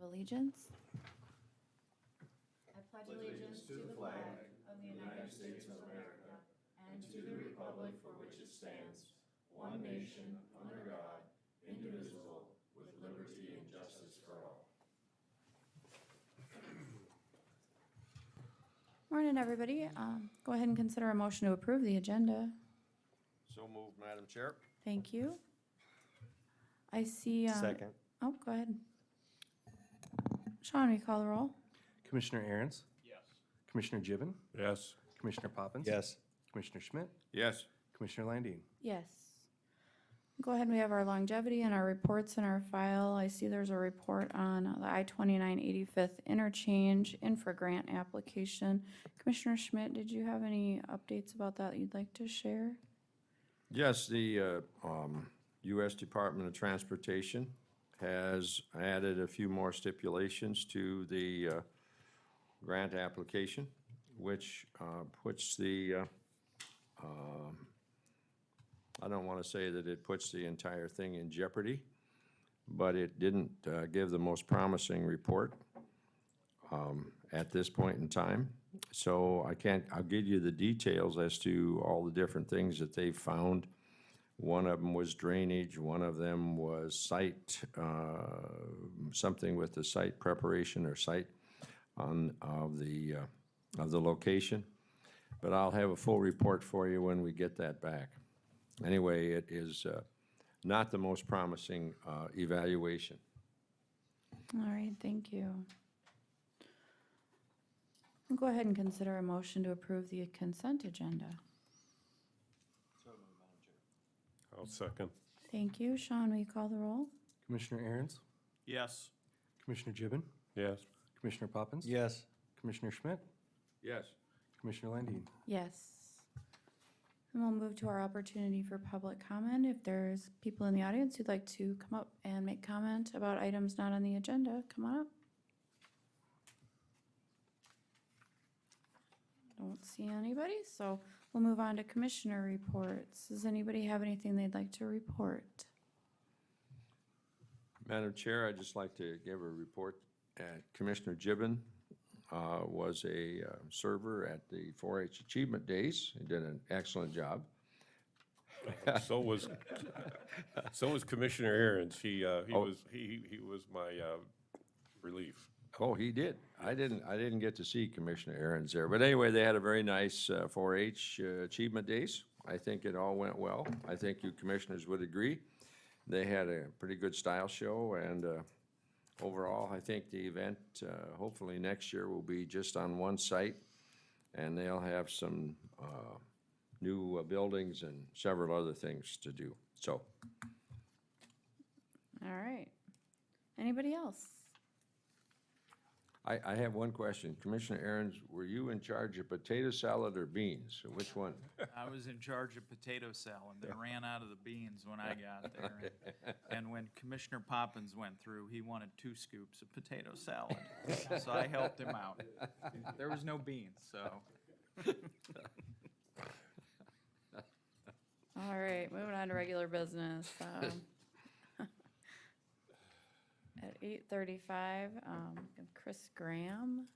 allegiance. I pledge allegiance to the flag of the United States of America and to the republic for which it stands, one nation, under God, indivisible, with liberty and justice for all. Morning, everybody. Go ahead and consider a motion to approve the agenda. So moved, Madam Chair. Thank you. I see. Second. Oh, go ahead. Sean, will you call the roll? Commissioner Aaron's? Yes. Commissioner Gibbon? Yes. Commissioner Poppins? Yes. Commissioner Schmidt? Yes. Commissioner Landine? Yes. Go ahead, we have our longevity and our reports in our file. I see there's a report on the I-29 85th interchange infra grant application. Commissioner Schmidt, did you have any updates about that you'd like to share? Yes, the U.S. Department of Transportation has added a few more stipulations to the grant application, which puts the, I don't want to say that it puts the entire thing in jeopardy, but it didn't give the most promising report at this point in time. So I'll give you the details as to all the different things that they've found. One of them was drainage, one of them was site, something with the site preparation or site of the location. But I'll have a full report for you when we get that back. Anyway, it is not the most promising evaluation. All right, thank you. We'll go ahead and consider a motion to approve the consent agenda. I'll second. Thank you. Sean, will you call the roll? Commissioner Aaron's? Yes. Commissioner Gibbon? Yes. Commissioner Poppins? Yes. Commissioner Schmidt? Yes. Commissioner Landine? Yes. And we'll move to our opportunity for public comment. If there's people in the audience who'd like to come up and make comment about items not on the agenda, come on up. Don't see anybody, so we'll move on to commissioner reports. Does anybody have anything they'd like to report? Madam Chair, I'd just like to give a report. Commissioner Gibbon was a server at the 4-H Achievement Days. He did an excellent job. So was Commissioner Aaron's. He was my relief. Oh, he did. I didn't get to see Commissioner Aaron's there. But anyway, they had a very nice 4-H Achievement Days. I think it all went well. I think you commissioners would agree. They had a pretty good style show, and overall, I think the event, hopefully next year, will be just on one site, and they'll have some new buildings and several other things to do. So. All right. Anybody else? I have one question. Commissioner Aaron's, were you in charge of potato salad or beans? Which one? I was in charge of potato salad. They ran out of the beans when I got there. And when Commissioner Poppins went through, he wanted 2 scoops of potato salad. So I helped him out. There was no beans, so. All right, moving on to regular business. At 8:35, Chris Graham.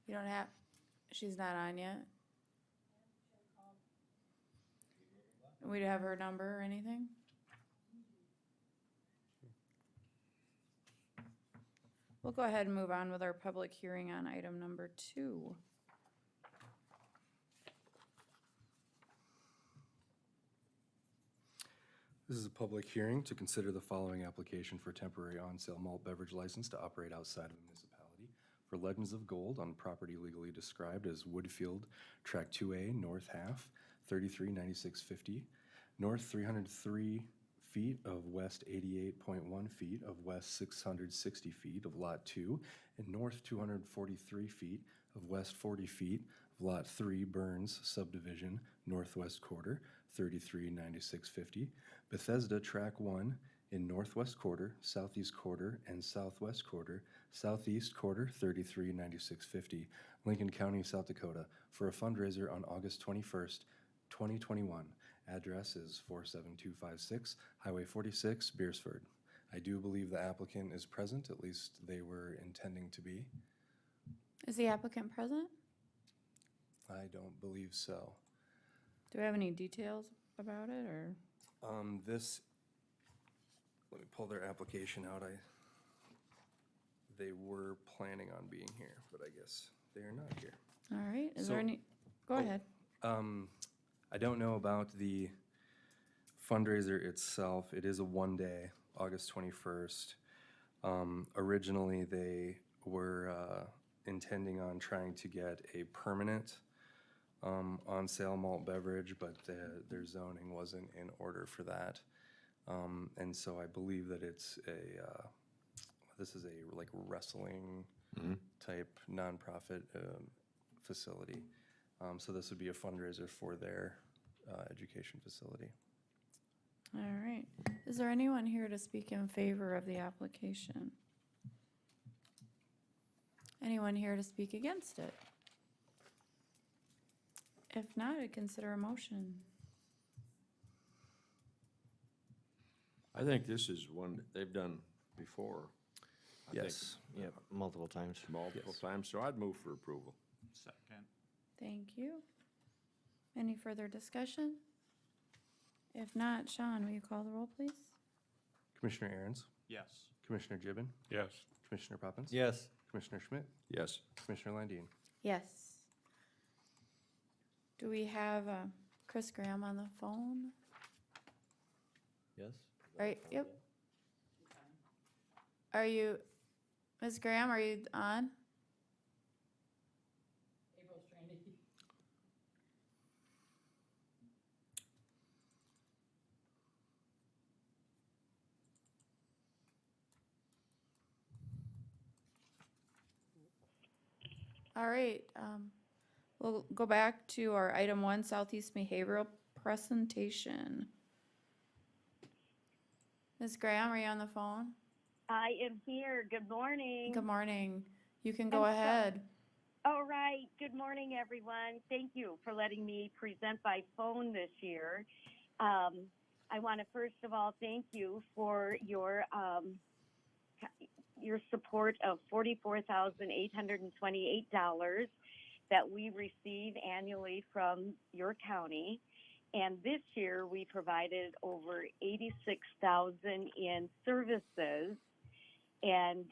You don't have, she's not on yet? We have her number or anything? We'll go ahead and move on with our public hearing on item number 2. This is a public hearing to consider the following application for temporary on-sale malt beverage license to operate outside of a municipality for Legends of Gold on property legally described as Woodfield, Track 2A, North Half, 339650, North 303 feet of West 88.1 feet of West 660 feet of Lot 2, and North 243 feet of West 40 feet of Lot 3, Burns Subdivision, Northwest Quarter, 339650, Bethesda Track 1 in Northwest Quarter, Southeast Quarter, and Southwest Quarter, Southeast Quarter, 339650, Lincoln County, South Dakota, for a fundraiser on August 21st, 2021, Address is 47256 Highway 46, Beersford. I do believe the applicant is present, at least they were intending to be. Is the applicant present? I don't believe so. Do we have any details about it, or? Let me pull their application out. They were planning on being here, but I guess they are not here. All right, is So- there any, go ahead. I don't know about the fundraiser itself. It is a one-day, August 21st. Originally, they were intending on trying to get a permanent on-sale malt beverage, but their zoning wasn't in order for that. And so I believe that it's this is a like wrestling type nonprofit facility. So this would be a fundraiser for their education facility. All right, is there anyone here to speak in favor of the application? Anyone here to speak against it? If not, I'd consider a motion. I think this is one that they've done before. I think Yes. Yeah, multiple times. multiple Yes. times, so I'd move for approval. Second. Thank you. Any further discussion? If not, Sean, will you call the roll, please? Commissioner Aaron's, Yes. Commissioner Gibbon, Yes. Commissioner Poppins. Yes. Commissioner Schmidt, Yes. Commissioner Landine. Yes. Do we have Chris Graham on the phone? Yes. Right, yep. Are you, Ms. Graham, are you on? All right, we'll go back to our item 1, Southeast Behavioral Presentation. Ms. Graham, are you on the phone? I am here. Good morning. Good morning. You can go I'm so- ahead. All right. Good morning, everyone. Thank you for letting me present by phone this year. I want to first of all thank you for your support of $44,828 that we receive annually from your county. And this year we provided over $86,000 in services. And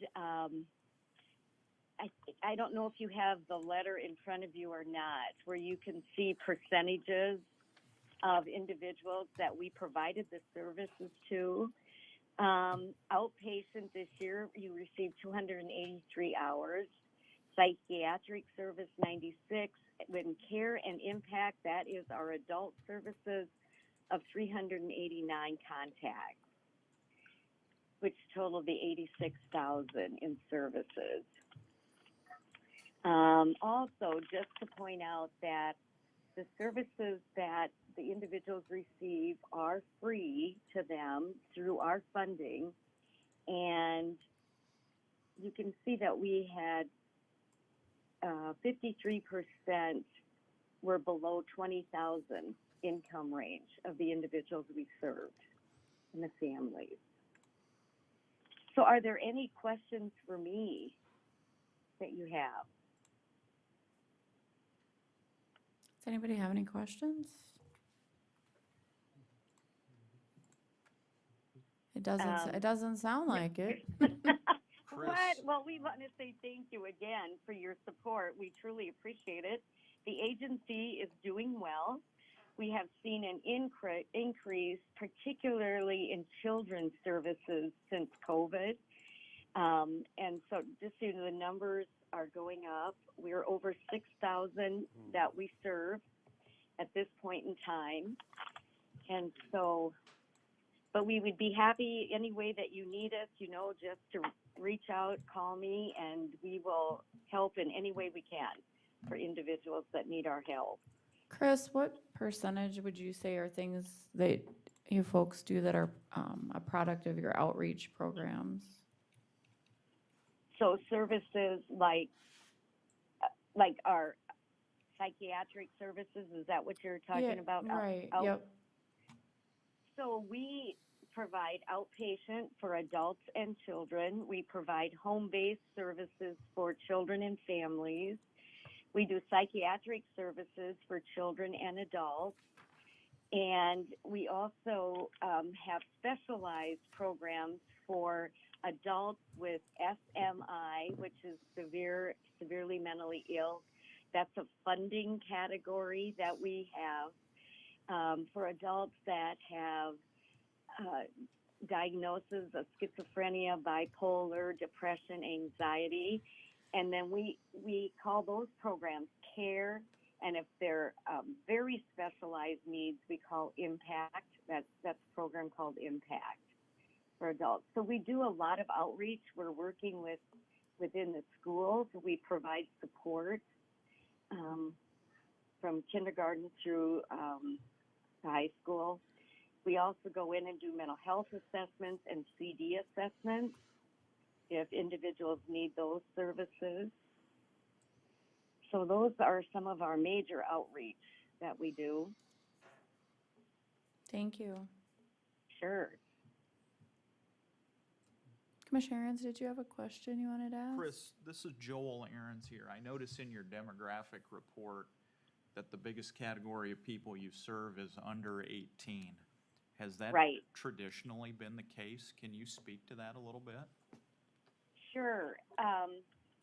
I don't know if you have the letter in front of you or not, where you can see percentages of individuals that we provided the services to. Outpatient this year, you received 283 hours. Psychiatric service, 96. When care and impact, that is our adult services, of 389 contacts, which totaled the 86,000 in services. Also, just to point out that the services that the individuals receive are free to them through our funding. And you can see that we had 53% were below 20,000 income range of the individuals we served and the families. So are there any questions for me that you have? Does anybody have any questions? It doesn't sound like it. What? Well, we want to say thank you again for your support. We truly appreciate it. The agency is doing well. We have seen an increase, particularly in children's services since COVID. And so just so the numbers are going up. We're over 6,000 that we serve at this point in time. And so, but we would be happy any way that you need us, you know, just to reach out, call me, and we will help in any way we can for individuals that need our help. Chris, what percentage would you say are things that you folks do that are a product of your outreach programs? So services like our psychiatric services, is that what you're talking about? Right, Out- yep. So we provide outpatient for adults and children. We provide home-based services for children and families. We do psychiatric services for children and adults. And we also have specialized programs for adults with SMI, which is severely mentally ill. That's a funding category that we have for adults that have diagnosis of schizophrenia, bipolar, depression, anxiety. And then we call those programs CARE. And if they're very specialized needs, we call IMPACT. That's a program called IMPACT for adults. So we do a lot of outreach. We're working within the schools. We provide support from kindergarten through high school. We also go in and do mental health assessments and CD assessments if individuals need those services. So those are some of our major outreach that we do. Thank you. Sure. Commissioner Aaron's, did you have a question you wanted to ask? Chris, this is Joel Aaron's here. I notice in your demographic report that the biggest category of people you serve is under 18. Has that Right. traditionally been the case? Can you speak to that a little bit? Sure.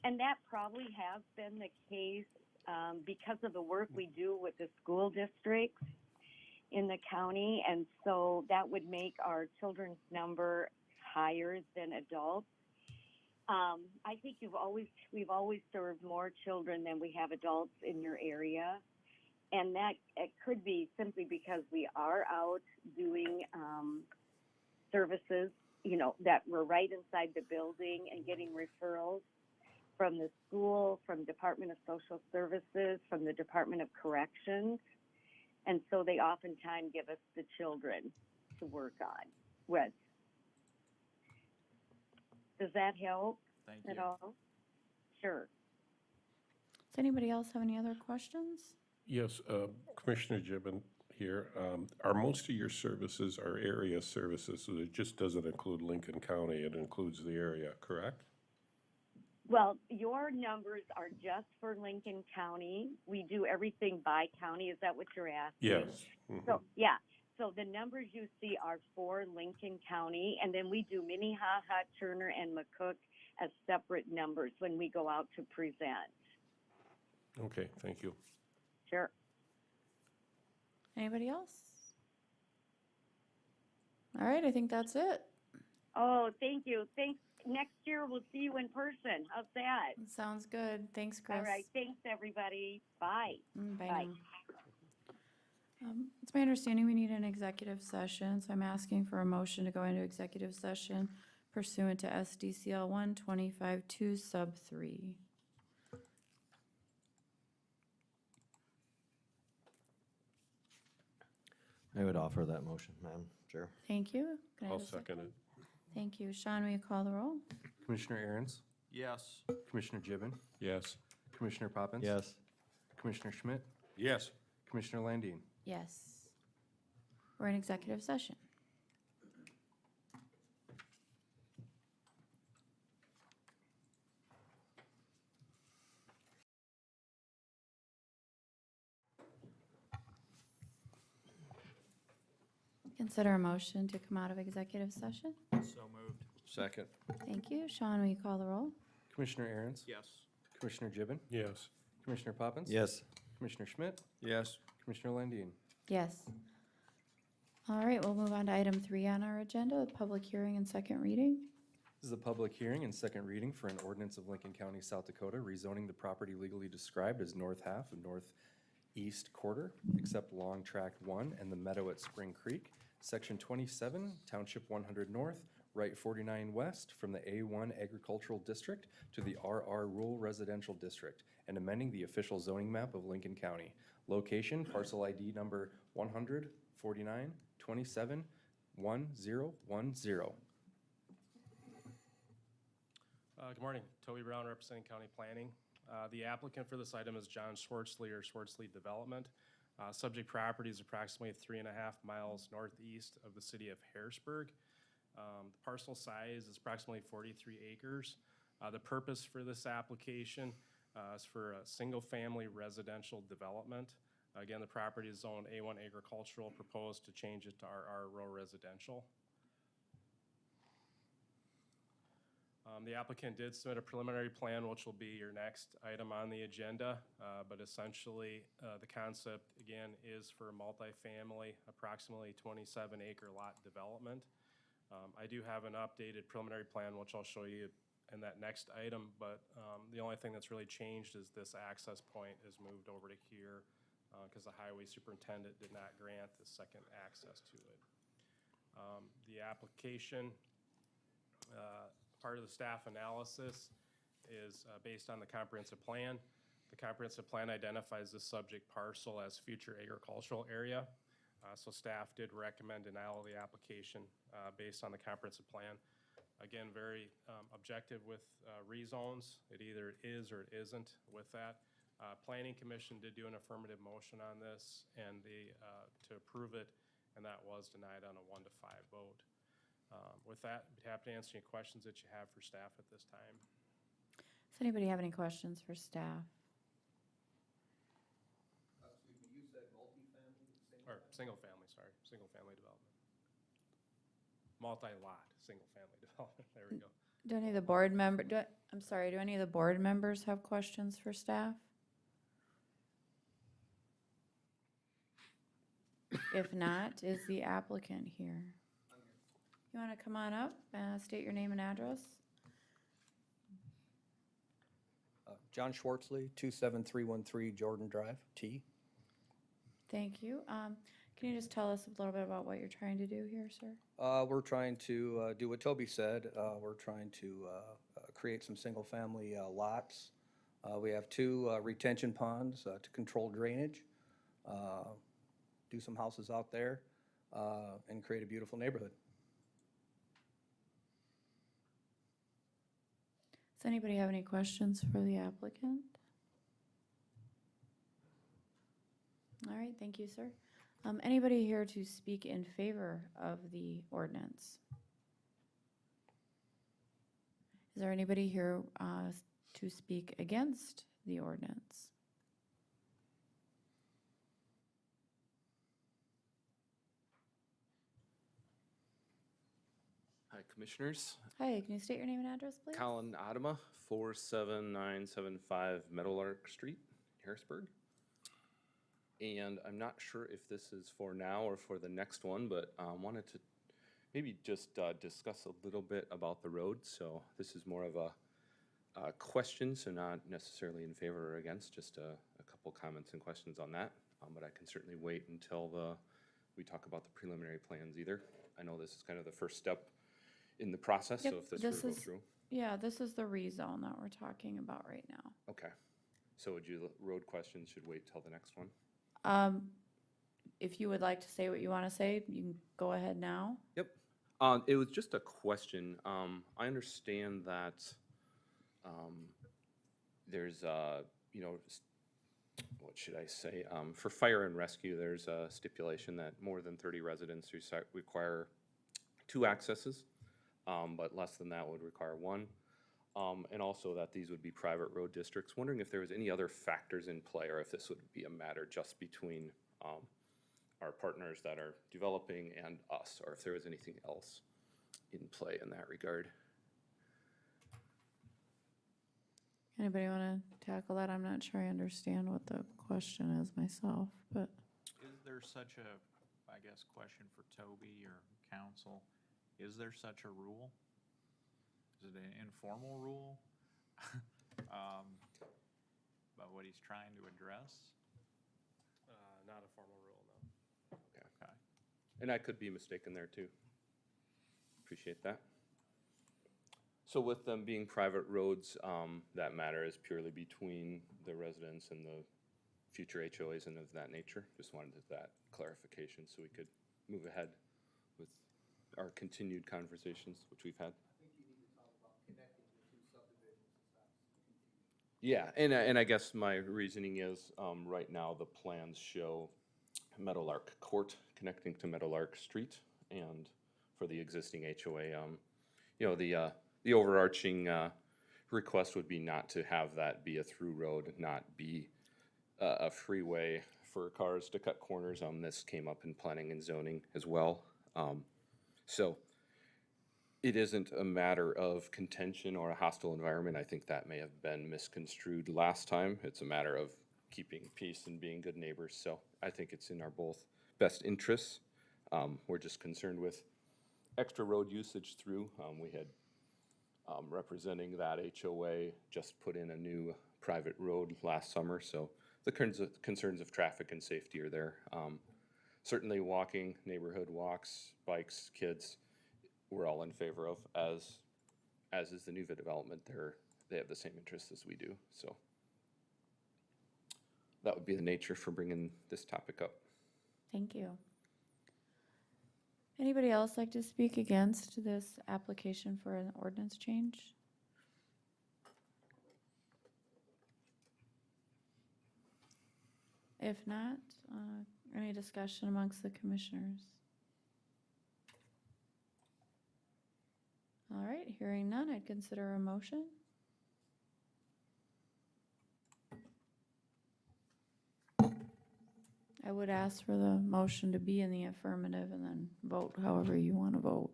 And that probably has been the case because of the work we do with the school districts in the county. And so that would make our children's number higher than adults. I think we've always served more children than we have adults in your area. And that it could be simply because we are out doing services, that we're right inside the building and getting referrals from the school, from Department of Social Services, from the Department of Corrections. And so they oftentimes give us the children to work on with. Does that help Thank at you. all? Sure. Does anybody else have any other questions? Yes, Commissioner Gibbon here. Are most of your services are area services, so it just doesn't include Lincoln County, it includes the area, correct? Well, your numbers are just for Lincoln County. We do everything by county. Is that what you're asking? Yes. Mhm. So, yeah. So the numbers you see are for Lincoln County, and then we do Minnehaha, Turner, and McCook as separate numbers when we go out to present. Okay, thank you. Sure. Anybody else? All right, I think that's it. Oh, thank you. Thanks. Next year we'll see you in person. How's that? Sounds good. Thanks, Chris. All right. Thanks, everybody. Bye. Bye Bye. now. It's my understanding we need an executive session, so I'm asking for a motion to go into executive session pursuant to SDCL 125-2 sub 3. I would offer that motion, Madam Chair. Thank you. Can I I'll have a second it. Thank you. Sean, will you call the roll? Commissioner Aaron's, Yes. Commissioner Gibbon, Yes. Commissioner Poppins. Yes. Commissioner Schmidt, Yes. Commissioner Landine. Yes. We're in executive session. Consider a motion to come out of executive session. So moved. Second. Thank you. Sean, will you call the roll? Commissioner Aaron's, Yes. Commissioner Gibbon, Yes. Commissioner Poppins. Yes. Commissioner Schmidt, Yes. Commissioner Landine. Yes. All right, we'll move on to item 3 on our agenda, public hearing and second reading. This is a public hearing and second reading for an ordinance of Lincoln County, South Dakota, rezoning the property legally described as north half of northeast quarter, except Long Tract 1 and the meadow at Spring Creek, Section 27, Township 100 North, Right 49 West, from the A1 Agricultural District to the RR Rural Residential District, and amending the official zoning map of Lincoln County. Location, parcel ID number 100-49-27-1010. Good morning. Toby Brown, representing County Planning. The applicant for this item is John Schwartzley or Schwartzley Development. Subject property is approximately 3.5 miles northeast of the city of Harrisburg. The parcel size is approximately 43 acres. The purpose for this application is for a single-family residential development. Again, the property is zoned A1 agricultural, proposed to change it to RR rural residential. The applicant did submit a preliminary plan, which will be your next item on the agenda, but essentially the concept, again, is for a multifamily, approximately 27-acre lot development. I do have an updated preliminary plan, which I'll show you in that next item, but the only thing that's really changed is this access point is moved over to here because the highway superintendent did not grant the second access to it. The application, part of the staff analysis is based on the comprehensive plan. The comprehensive plan identifies the subject parcel as future agricultural area. So staff did recommend denial of the application based on the comprehensive plan. Again, very objective with rezones. It either is or it isn't with that. Planning Commission did do an affirmative motion on this and to approve it, and that was denied on a 1-5 vote. With that, I'd be happy to answer any questions that you have for staff at this time. Does anybody have any questions for staff? Excuse me, you said multifamily? Or single-family, sorry, single-family development. Multi-lot, single-family development, there we go. Do any of the board do any of the board members have questions for staff? If not, is the applicant here? You want to come on up, state your name and address? John Schwartzley, 27313 Jordan Drive, T. Thank you. Can you just tell us a little bit about what you're trying to do here, sir? We're trying to do what Toby said. We're trying to create some single-family lots. We have 2 retention ponds to control drainage, do some houses out there, and create a beautiful neighborhood. Does anybody have any questions for the applicant? All right, thank you, sir. Anybody here to speak in favor of the ordinance? Is there anybody here to speak against the ordinance? Hi, Commissioners. Hi, can you state your name and address, please? Colin Adama, 47975 Meadowlark Street, Harrisburg. And I'm not sure if this is for now or for the next one, but wanted to maybe just discuss a little bit about the road. So this is more of a question, so not necessarily in favor or against, just a couple comments and questions on that. But I can certainly wait until we talk about the preliminary plans either. I know this is kind of the first step in the process, Yep, so if this were to go through. Yeah, this is the rezone that we're talking about right now. Okay. So would you, road questions should wait till the next one? If you would like to say what you want to say, you can go ahead now. Yep. It was just a question. I understand that there's what should I say? For fire and rescue, there's a stipulation that more than 30 residents require 2 accesses, but less than that would require 1. And also that these would be private road districts. Wondering if there was any other factors in play or if this would be a matter just between our partners that are developing and us, or if there was anything else in play in that regard. Anybody want to tackle that? I'm not sure I understand what the question is myself, but. Is there such a, I guess, question for Toby or council? Is there such a rule? Is it an informal rule? About what he's trying to address? Not a formal rule, no. Okay. And I could be mistaken there too. Appreciate that. So with them being private roads, that matter is purely between the residents and the future HOAs and of that nature. Just wanted that clarification so we could move ahead with our continued conversations, which we've had. I think you need to talk about connecting the 2 subdivisions. Yeah, and I guess my reasoning is, right now, the plans show Meadowlark Court connecting to Meadowlark Street, and for the existing HOA, you know, the overarching request would be not to have that be a through road, not be a freeway for cars to cut corners. This came up in planning and zoning as well. So it isn't a matter of contention or a hostile environment. I think that may have been misconstrued last time. It's a matter of keeping peace and being good neighbors. So I think it's in our both best interests. We're just concerned with extra road usage through. We had representing that HOA just put in a new private road last summer. So the concerns of traffic and safety are there. Certainly walking, neighborhood walks, bikes, kids, we're all in favor of, as is the new development. They have the same interests as we do. So that would be the nature for bringing this topic up. Thank you. Anybody else like to speak against this application for an ordinance change? If not, any discussion amongst the commissioners? All right, hearing none, I'd consider a motion. I would ask for the motion to be in the affirmative and then vote however you want to vote.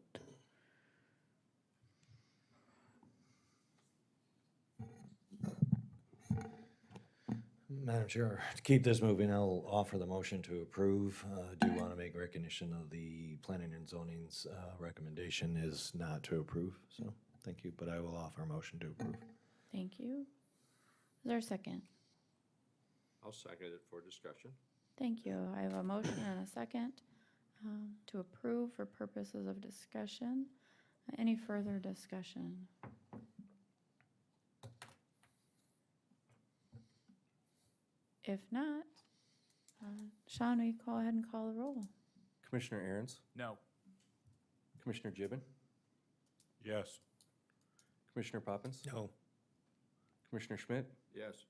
Madam Chair, to keep this moving, I'll offer the motion to approve. Do want to make recognition of the planning and zoning's recommendation is not to approve. So thank you, but I will offer a motion to approve. Thank you. Is there a second? I'll second it for discussion. Thank you. I have a motion and a second to approve for purposes of discussion. Any further discussion? If not, Sean, will you go ahead and call the roll? Commissioner Aaron's, No. Commissioner Gibbon, Yes. Commissioner Poppins, No. Commissioner Schmidt, Yes.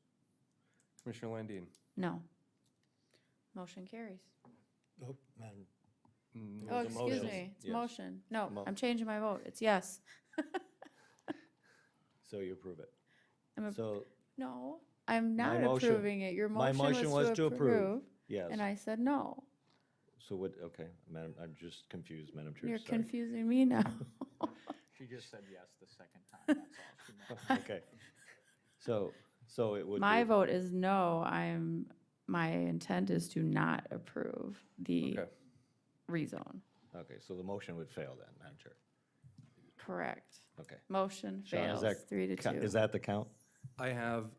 Commissioner Landine. No. Motion carries. Oh, Madam. Oh, was a excuse motion. me, it's Yes. motion. No, Mo- I'm changing my vote. It's yes. So you approve it. I'm a- So No, I'm My not motion- approving it. Your my motion was to approve. yes. And I said no. So what, okay, Madam, I'm just confused, Madam Chair. You're sorry. confusing me now. She just said yes the second time, that's all she meant. Okay. So it would My be, vote is no. My intent is to not approve the Okay. rezone. okay, so the motion would fail then, Madam Chair. Correct. Okay. Motion Sean, fails, is that 3-2. Is that the count? I have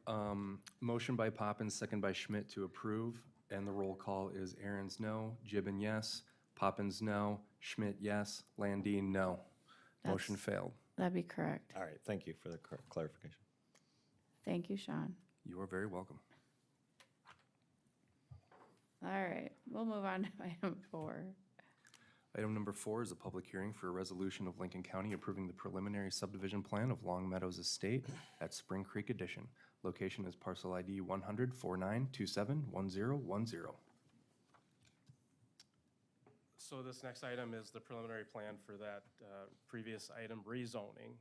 motion by Poppins, second by Schmidt to approve, and the roll call is Aaron's no, Gibbon yes, Poppins no, Schmidt yes, Landine no. Motion failed. That'd be correct. All right, thank you for the clarification. Thank you, Sean. You are very welcome. All right, we'll move on to item 4. Item number 4 is a public hearing for a resolution of Lincoln County approving the preliminary subdivision plan of Longmeadows Estate at Spring Creek Addition. Location is parcel ID 100-4927-1010. So this next item is the preliminary plan for that previous item, rezoning.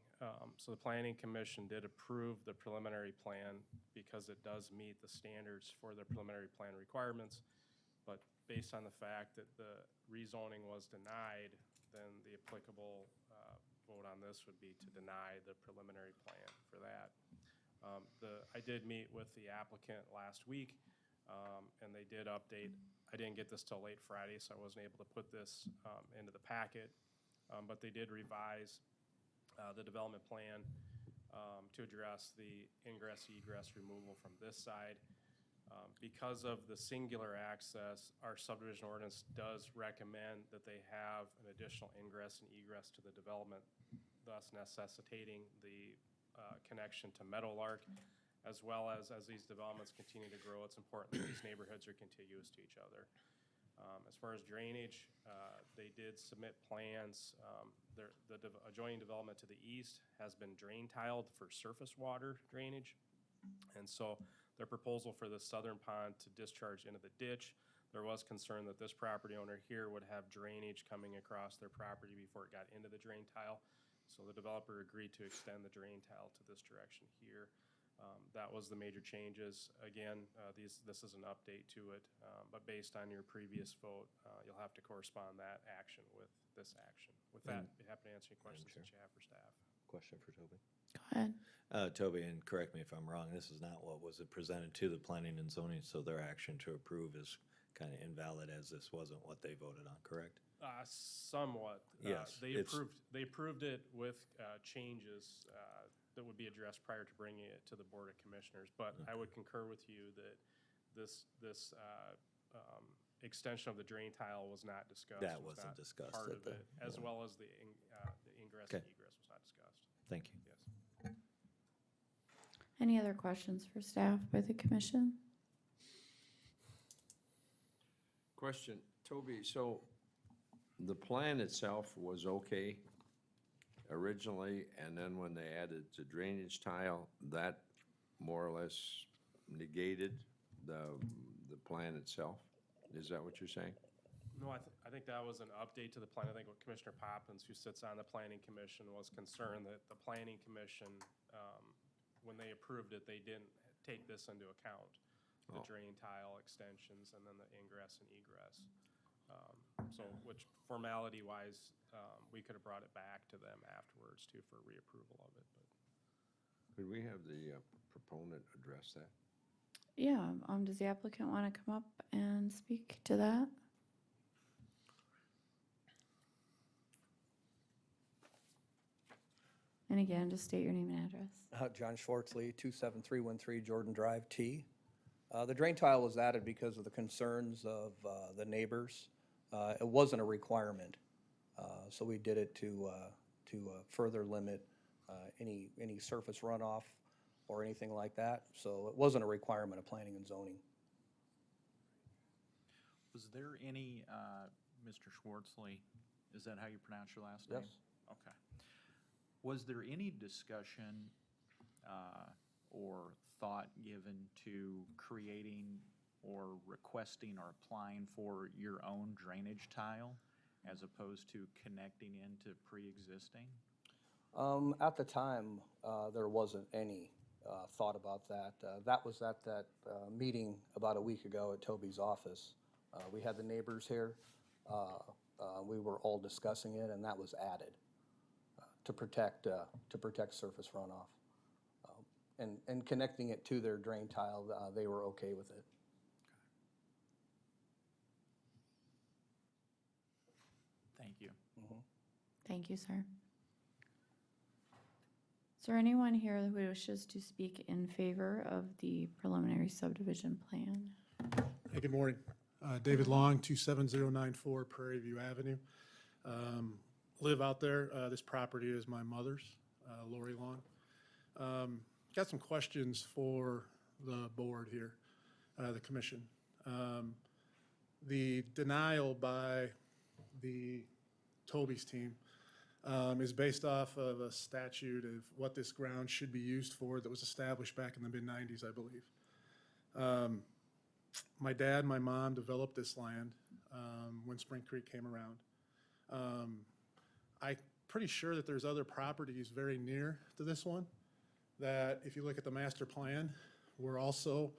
So the Planning Commission did approve the preliminary plan because it does meet the standards for the preliminary plan requirements. But based on the fact that the rezoning was denied, then the applicable vote on this would be to deny the preliminary plan for that. I did meet with the applicant last week, and they did update. I didn't get this till late Friday, so I wasn't able to put this into the packet. But they did revise the development plan to address the ingress-egress removal from this side. Because of the singular access, our subdivision ordinance does recommend that they have an additional ingress and egress to the development, thus necessitating the connection to Meadowlark, as well as these developments continue to grow, it's important that these neighborhoods are contiguous to each other. As far as drainage, they did submit plans. The adjoining development to the east has been drain tiled for surface water drainage. And so their proposal for the southern pond to discharge into the ditch, There was concern that this property owner here would have drainage coming across their property before it got into the drain tile. So the developer agreed to extend the drain tile to this direction here. That was the major changes. Again, this is an update to it, but based on your previous vote, you'll have to correspond that action with this action. With that, be happy to answer any questions that you have for staff. Question for Toby. Go ahead. Toby, and correct me if I'm wrong, this is not what was presented to the planning and zoning, so their action to approve is kind of invalid as this wasn't what they voted on, correct? Somewhat. Yes, They it's- approved it with changes that would be addressed prior to bringing it to the Board of Commissioners. But I would concur with you that this extension of the drain tile was not discussed. That was wasn't not discussed Part at of the- it, as well as the ingress Okay. and egress was not discussed. Thank you. Yes. Any other questions for staff by the commission? Question, Toby, so the plan itself was okay originally, and then when they added the drainage tile, that more or less negated the plan itself? Is that what you're saying? No, I think that was an update to the plan. I think what Commissioner Poppins, who sits on the Planning Commission, was concerned that the Planning Commission, when they approved it, they didn't take this into account, the Oh. drain tile extensions and then the ingress and egress. So, which formality-wise, we could have brought it back to them afterwards too for reapproval of it, but. Could we have the proponent address that? Yeah, does the applicant want to come up and speak to that? And again, just state your name and address. John Schwartzley, 27313 Jordan Drive, T. The drain tile was added because of the concerns of the neighbors. It wasn't a requirement, so we did it to further limit any surface runoff or anything like that. So it wasn't a requirement of planning and zoning. Was there any, Mr. Schwartzley, is that how you pronounce your last name? Yes. Okay. Was there any discussion or thought given to creating or requesting or applying for your own drainage tile as opposed to connecting into pre-existing? At the time, there wasn't any thought about that. That was at that meeting about a week ago at Toby's office. We had the neighbors here. We were all discussing it, and that was added to protect surface runoff. And connecting it to their drain tile, they were okay with it. Thank you. Thank you, sir. Is there anyone here who wishes to speak in favor of the preliminary subdivision plan? Hey, good morning. David Long, 27094 Prairie View Avenue. Live out there. This property is my mother's, Lori Long. Got some questions for the board here, the commission. The denial by the Toby's team is based off of a statute of what this ground should be used for that was established back in the mid-90s, I believe. My dad, my mom developed this land when Spring Creek came around. I'm pretty sure that there's other properties very near to this one that, if you look at the master plan, were also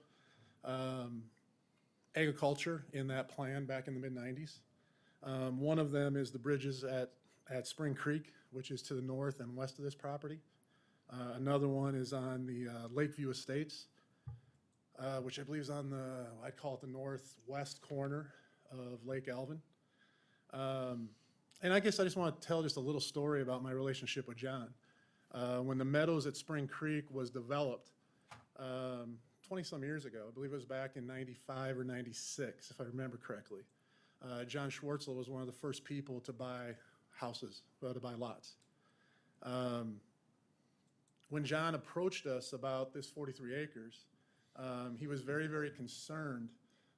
agriculture in that plan back in the mid-90s. One of them is the bridges at Spring Creek, which is to the north and west of this property. Another one is on the Lakeview Estates, which I believe is on the, I'd call it the northwest corner of Lake Alvin. And I guess I just want to tell just a little story about my relationship with John. When the Meadows at Spring Creek was developed 20-some years ago, I believe it was back in 95 or 96, if I remember correctly. John Schwartzl was one of the first people to buy houses, to buy lots. When John approached us about this 43 acres, he was very, very concerned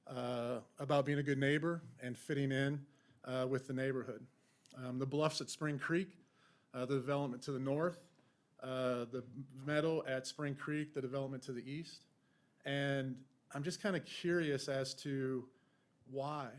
about being a good neighbor and fitting in with the neighborhood. The bluffs at Spring Creek, the development to the north, the meadow at Spring Creek, the development to the east. And I'm just kind of curious as to Why?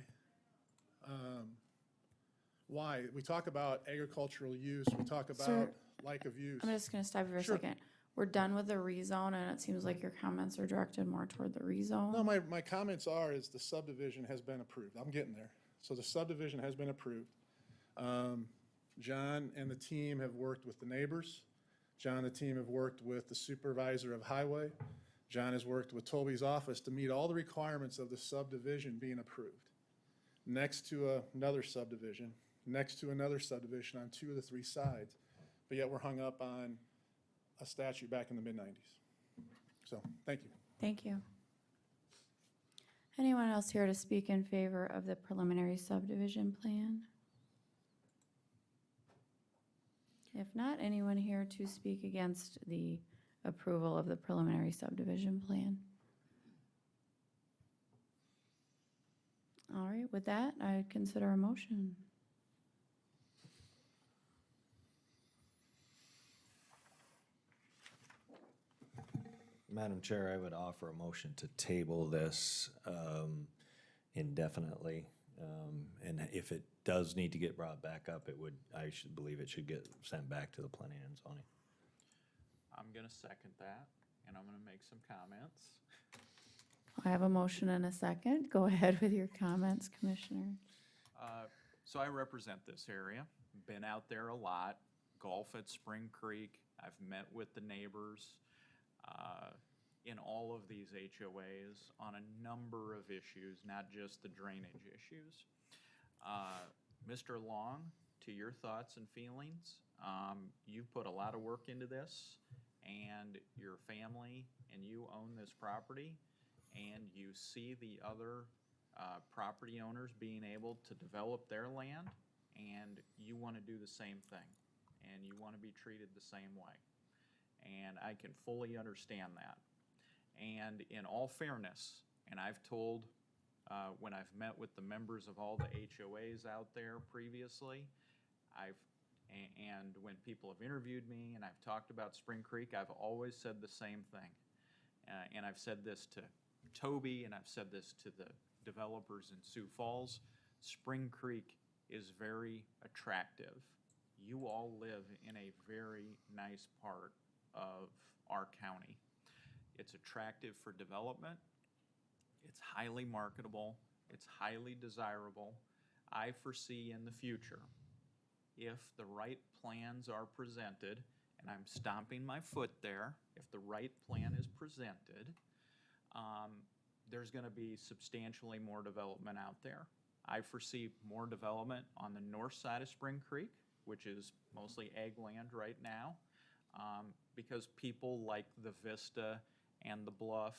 Why? We talk about agricultural use, we talk about Sir, lack of use. I'm just gonna stop you for a Sure. second. We're done with the rezone, and it seems like your comments are directed more toward the rezone. No, my comments are, is the subdivision has been approved. I'm getting there. So the subdivision has been approved. John and the team have worked with the neighbors. John and the team have worked with the supervisor of highway. John has worked with Toby's office to meet all the requirements of the subdivision being approved. Next to another subdivision, next to another subdivision on 2 of the 3 sides. But yet we're hung up on a statute back in the mid-90s. So, thank you. Thank you. Anyone else here to speak in favor of the preliminary subdivision plan? If not, anyone here to speak against the approval of the preliminary subdivision plan? All right, with that, I consider a motion. Madam Chair, I would offer a motion to table this indefinitely. And if it does need to get brought back up, I should believe it should get sent back to the planning and zoning. I'm gonna second that, and I'm gonna make some comments. I have a motion and a second. Go ahead with your comments, Commissioner. So I represent this area, been out there a lot, golf at Spring Creek, I've met with the neighbors in all of these HOAs on a number of issues, not just the drainage issues. Mr. Long, to your thoughts and feelings, you've put a lot of work into this, and your family and you own this property, and you see the other property owners being able to develop their land, and you want to do the same thing, and you want to be treated the same way. And I can fully understand that. And in all fairness, and I've told, when I've met with the members of all the HOAs out there previously, and when people have interviewed me and I've talked about Spring Creek, I've always said the same thing. And I've said this to Toby, and I've said this to the developers in Sioux Falls. Spring Creek is very attractive. You all live in a very nice part of our county. It's attractive for development. It's highly marketable. It's highly desirable. I foresee in the future, if the right plans are presented, and I'm stomping my foot there, if the right plan is presented, there's going to be substantially more development out there. I foresee more development on the north side of Spring Creek, which is mostly ag land right now, because people like the vista and the bluff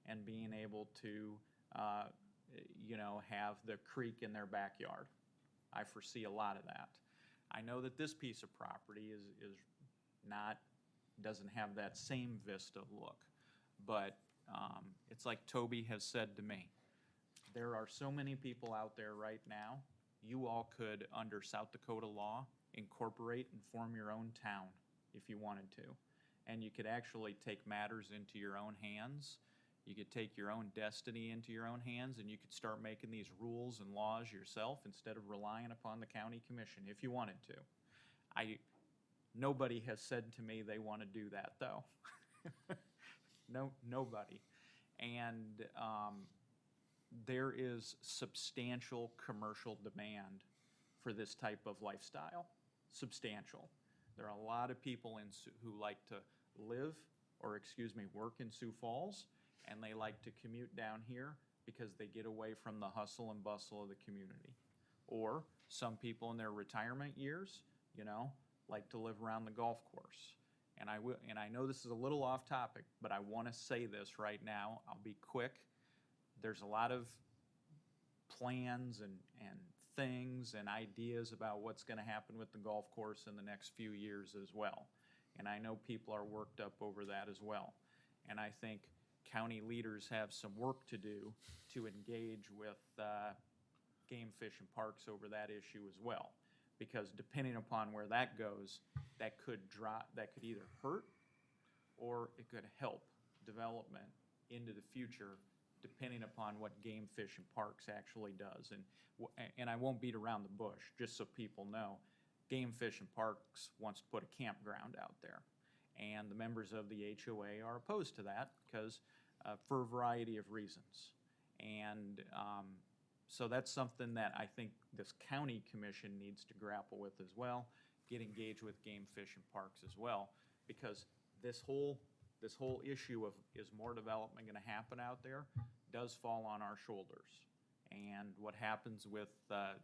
and being able to, have the creek in their backyard. I foresee a lot of that. I know that this piece of property doesn't have that same vista look, but it's like Toby has said to me, there are so many people out there right now, you all could, under South Dakota law, incorporate and form your own town if you wanted to. And you could actually take matters into your own hands. You could take your own destiny into your own hands, and you could start making these rules and laws yourself instead of relying upon the county commission if you wanted to. Nobody has said to me they want to do that, though. Nobody. And there is substantial commercial demand for this type of lifestyle. Substantial. There are a lot of people who like to work in Sioux Falls, and they like to commute down here because they get away from the hustle and bustle of the community. Or some people in their retirement years, like to live around the golf course. And I know this is a little off topic, but I want to say this right now. I'll be quick. There's a lot of plans and things and ideas about what's going to happen with the golf course in the next few years as well. And I know people are worked up over that as well. And I think county leaders have some work to do to engage with Game Fish and Parks over that issue as well. Because depending upon where that goes, that could either hurt or it could help development into the future, depending upon what Game Fish and Parks actually does. And I won't beat around the bush, just so people know. Game Fish and Parks wants to put a campground out there. And the members of the HOA are opposed to that because, for a variety of reasons. And so that's something that I think this county commission needs to grapple with as well, get engaged with Game Fish and Parks as well, because this whole issue of is more development going to happen out there does fall on our shoulders. And what happens with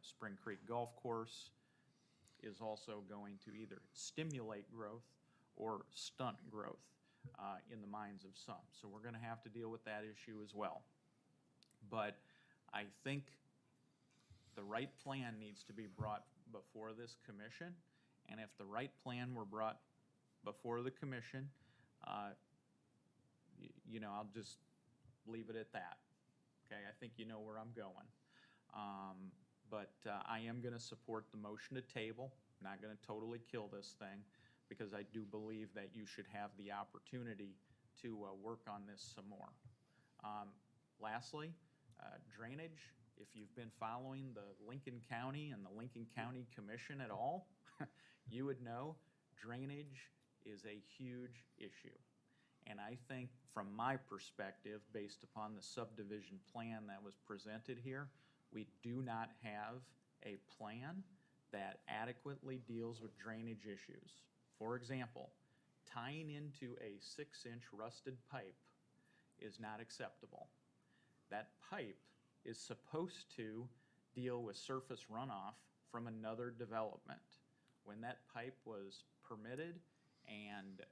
Spring Creek Golf Course is also going to either stimulate growth or stunt growth in the minds of some. So we're going to have to deal with that issue as well. But I think the right plan needs to be brought before this commission, and if the right plan were brought before the commission, you know, I'll just leave it at that. Okay, I think you know where I'm going. But I am going to support the motion to table. I'm not going to totally kill this thing, because I do believe that you should have the opportunity to work on this some more. Lastly, drainage. If you've been following the Lincoln County and the Lincoln County Commission at all, you would know drainage is a huge issue. And I think from my perspective, based upon the subdivision plan that was presented here, we do not have a plan that adequately deals with drainage issues. For example, tying into a 6-inch rusted pipe is not acceptable. That pipe is supposed to deal with surface runoff from another development. When that pipe was permitted and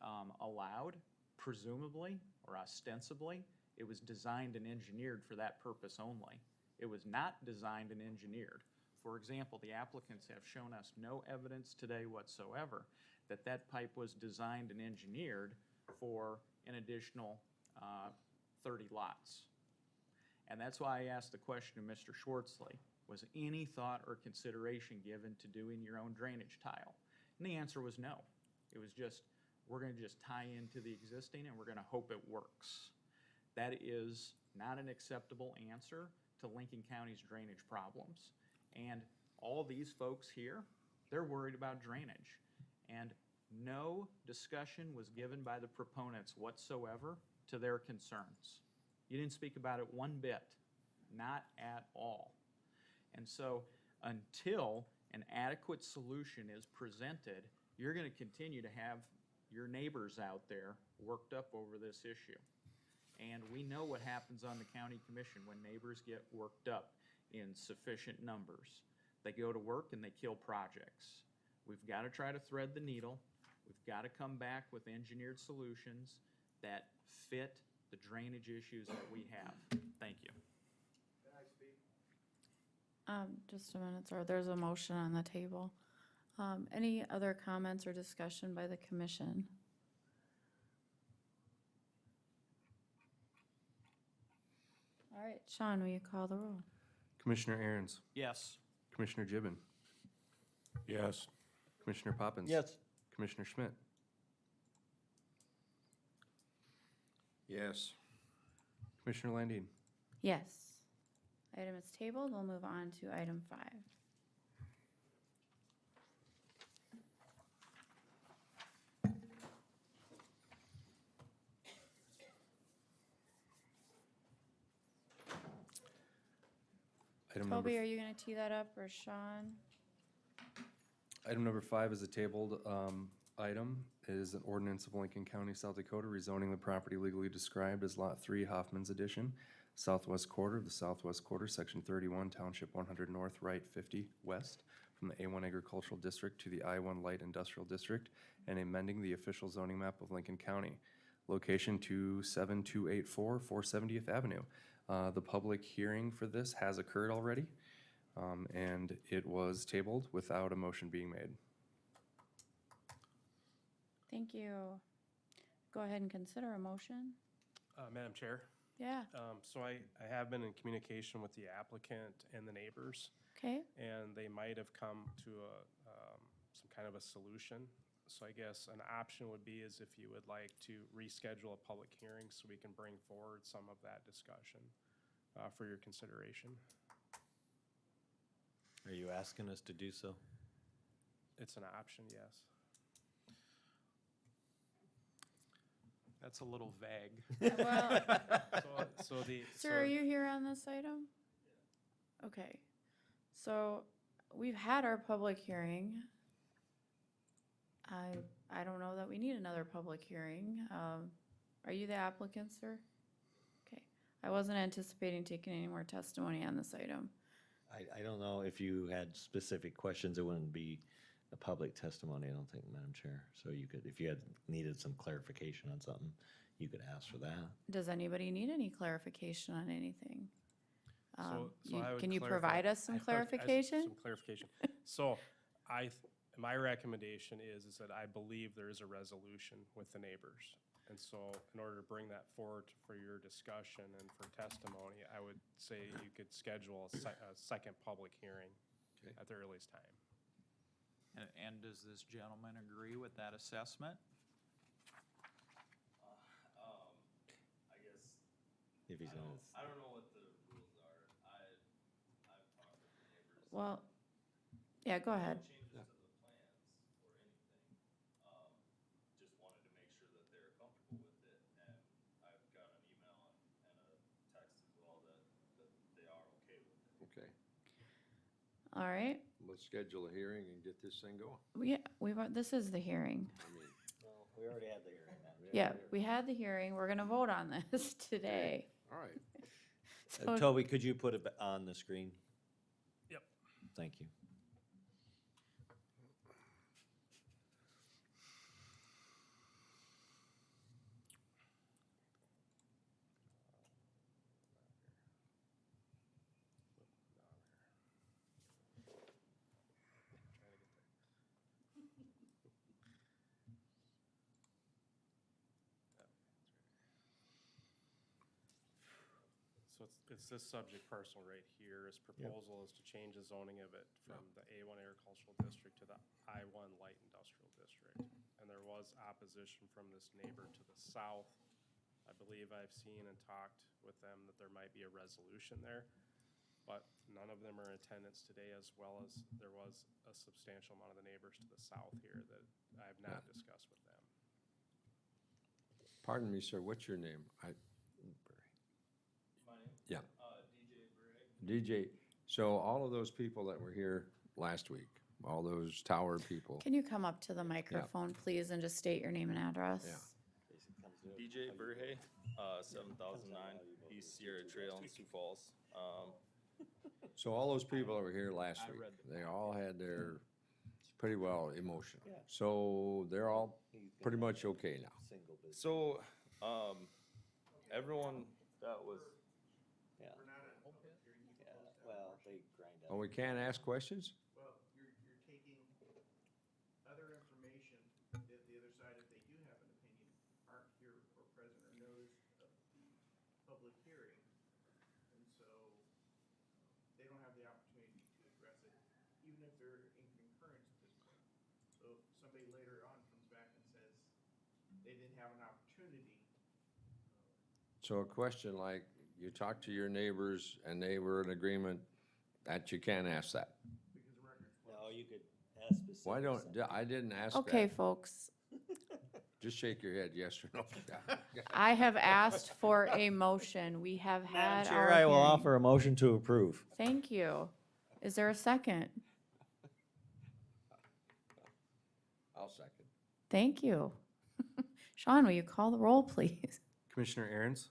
allowed, presumably or ostensibly, it was designed and engineered for that purpose only. It was not designed and engineered. For example, the applicants have shown us no evidence today whatsoever that that pipe was designed and engineered for an additional 30 lots. And that's why I asked the question of Mr. Schwartzley, was any thought or consideration given to doing your own drainage tile? And the answer was no. It was just, we're going to just tie into the existing and we're going to hope it works. That is not an acceptable answer to Lincoln County's drainage problems. And all these folks here, they're worried about drainage. And no discussion was given by the proponents whatsoever to their concerns. You didn't speak about it one bit, not at all. And so until an adequate solution is presented, you're going to continue to have your neighbors out there worked up over this issue. And we know what happens on the county commission when neighbors get worked up in sufficient numbers. They go to work and they kill projects. We've got to try to thread the needle. We've got to come back with engineered solutions that fit the drainage issues that we have. Thank you. Can I speak? Just a minute, sir. There's a motion on the table. Any other comments or discussion by the commission? All right, Sean, will you call the roll? Commissioner Aaron's, Yes. Commissioner Gibbon, Yes. Commissioner Poppins. Yes. Commissioner Schmidt, Yes. Commissioner Landine. Yes. Item is tabled. We'll move on to item 5. Toby, are you going to tee that up, or Sean? Item number 5 is a tabled item. It is an ordinance of Lincoln County, South Dakota, rezoning the property legally described as Lot 3, Hoffman's Addition, southwest quarter of the southwest quarter, Section 31, Township 100 North, Right 50 West, from the A1 Agricultural District to the I1 Light Industrial District, and amending the official zoning map of Lincoln County. Location 27284 470th Avenue. The public hearing for this has occurred already, and it was tabled without a motion being made. Thank you. Go ahead and consider a motion. Madam Chair, Yeah, so I have been in communication with the applicant and the neighbors, okay. and they might have come to some kind of a solution. So I guess an option would be is if you would like to reschedule a public hearing so we can bring forward some of that discussion. for your consideration. Are you asking us to do so? It's an option, yes. That's a little vague. Well, So sir, are you here on this item? Okay, so we've had our public hearing. I don't know that we need another public hearing. Are you the applicant, sir? Okay, I wasn't anticipating taking any more testimony on this item. I don't know if you had specific questions, it wouldn't be a public testimony, I don't think, Madam Chair. So you could, if you had needed some clarification on something, you could ask for that. Does anybody need any clarification on anything? So I would Can you clarify- provide us some I- clarification? Some clarification. So my recommendation is that I believe there is a resolution with the neighbors. And so in order to bring that forward for your discussion and for testimony, I would say you could schedule a second public hearing Okay. at the earliest time. And does this gentleman agree with that assessment? I guess, If he's gonna, I don't know what the rules are. I've talked with the neighbors. Well, yeah, go ahead. Changes to the plans or anything. Just wanted to make sure that they're comfortable with it. And I've got an email and a text as well that they are okay with it. Okay, All right, let's schedule a hearing and get this thing going. this is the hearing. I mean, well, we already had the hearing. Yeah, we had the hearing. We're gonna vote on this today. all right. So, Toby, could you put it on the screen? Yep. Thank you. So it's this subject parcel right here. His proposal is to change the zoning of it from the A1 agricultural district to the I1 light industrial district. And there was opposition from this neighbor to the south. I believe I've seen and talked with them that there might be a resolution there, but none of them are in attendance today, as well as there was a substantial amount of the neighbors to the south here that I have not discussed with them. Pardon me, sir, what's your name? My name? Yeah. DJ Brigg. DJ, so all of those people that were here last week, all those tower people, can you come up to the microphone, please, and just state your name and address? Yeah. DJ Burhay, 7009 East Sierra Trail in Sioux Falls. so all those people that were here last week, they all had their pretty well emotional. So they're all pretty much okay now. Single business. So, everyone that was, Yeah. Well, they grind Oh, up. we can't ask questions? Well, you're taking other information that the other side, if they do have an opinion, aren't here or present or knows of the public hearing. And so they don't have the opportunity to address it, even if they're in concurrence at this point. So if somebody later on comes back and says they didn't have an opportunity, So a question like, you talked to your neighbors and they were in agreement that you can't ask that. because the record's No, you could ask specific. Why don't, I didn't ask Okay, that. folks, Just shake your head, yes or no. I have asked for a motion. We have Madam had our Chair, I will hearing. offer a motion to approve. Thank you. Is there a second? I'll second. Thank you. Sean, will you call the roll, please? Commissioner Aaron's?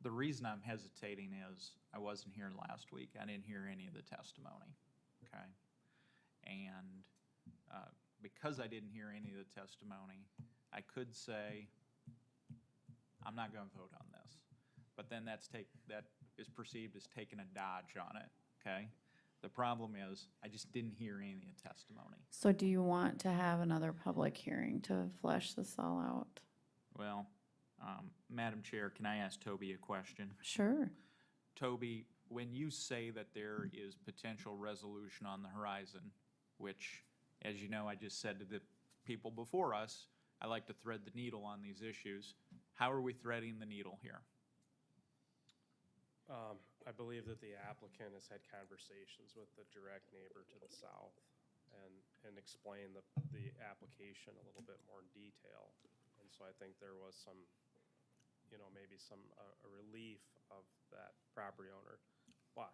The reason I'm hesitating is I wasn't here last week. I didn't hear any of the testimony, okay? And because I didn't hear any of the testimony, I could say, I'm not gonna vote on this. But then that is perceived as taking a dodge on it, okay? The problem is, I just didn't hear any of the testimony. So do you want to have another public hearing to flesh this all out? Well, Madam Chair, can I ask Toby a question? Sure. Toby, when you say that there is potential resolution on the horizon, which, as you know, I just said to the people before us, I like to thread the needle on these issues. How are we threading the needle here? I believe that the applicant has had conversations with the direct neighbor to the south and explained the application a little bit more in detail. And so I think there was some, maybe some, a relief of that property owner. But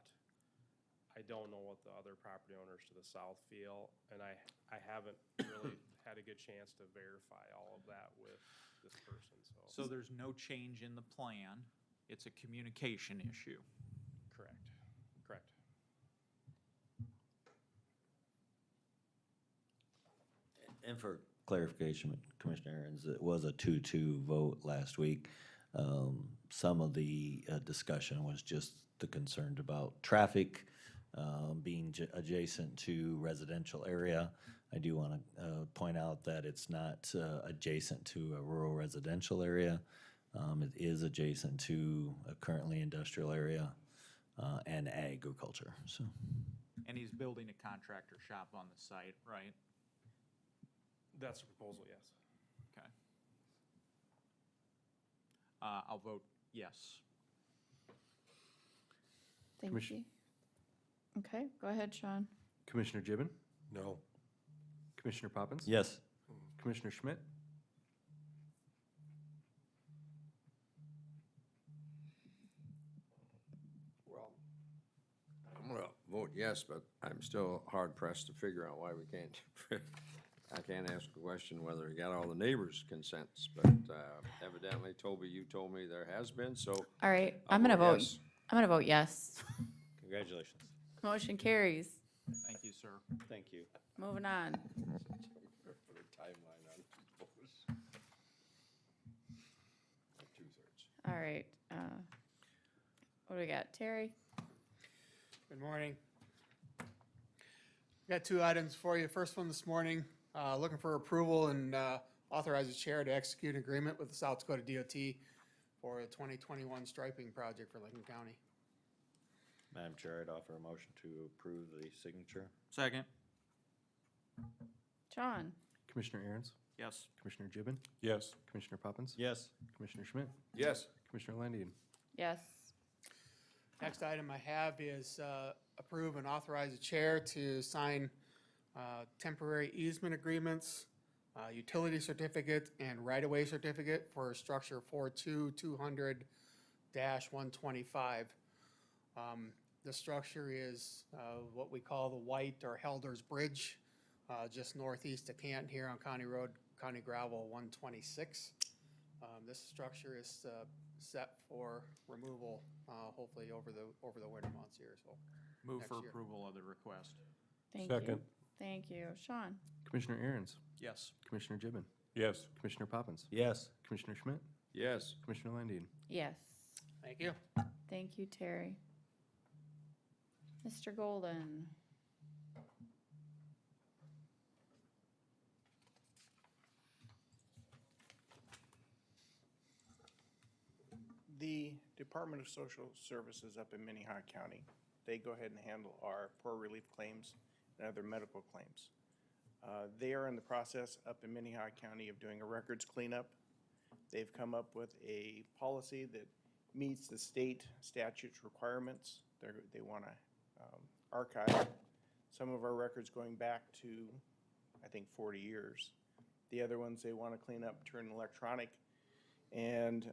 I don't know what the other property owners to the south feel, and I haven't really had a good chance to verify all of that with this person, So there's no change in the plan. It's a communication issue. Correct. And for clarification, Commissioner Aaron's, it was a 2-2 vote last week. Some of the discussion was just the concern about traffic being adjacent to residential area. I do want to point out that it's not adjacent to a rural residential area. It is adjacent to a currently industrial area and agriculture, so. And he's building a contractor shop on the site, right? That's the proposal, yes. Okay. I'll vote yes. Thank Commission- you. Okay, go ahead, Sean. Commissioner Gibbon, No. Commissioner Poppins. Yes. Commissioner Schmidt, Well, I'm gonna vote yes, but I'm still hard pressed to figure out why we can't. I can't ask a question whether he got all the neighbors' consents, but evidently, Toby, you told me there has been, so. All right, I'll I'm gonna vote, yes. I'm gonna vote yes. Congratulations. Motion carries. Thank you, sir. Thank you. Moving on. Put a timeline on those. Two-thirds. All right, what do we got? Terry? Good morning. Got two items for you. First one this morning, looking for approval and authorize the chair to execute an agreement with the South Dakota DOT for a 2021 striping project for Lincoln County. Madam Chair, I'd offer a motion to approve the signature. Second. Sean? Commissioner Aaron's, Yes. Commissioner Gibbon, Yes. Commissioner Poppins. Yes. Commissioner Schmidt, Yes. Commissioner Landine. Yes. Next item I have is approve and authorize the chair to sign temporary easement agreements, utility certificate, and right-of-way certificate for structure 42200-125. The structure is what we call the White or Helder's Bridge, just northeast of Canton here on County Road, County Gravel 126. This structure is set for removal, hopefully over the winter months here, so. Move Next for year. approval of the request. Thank you. Second. Thank you. Sean? Commissioner Aaron's, Yes. Commissioner Gibbon, Yes. Commissioner Poppins. Yes. Commissioner Schmidt, Yes. Commissioner Landine. Yes. Thank you. Thank you, Terry. Mr. Golden? The Department of Social Services up in Minnehaha County, they go ahead and handle our poor relief claims and other medical claims. They are in the process up in Minnehaha County of doing a records cleanup. They've come up with a policy that meets the state statutes requirements. They want to archive some of our records going back to, I think, 40 years. The other ones they want to clean up, turn electronic, and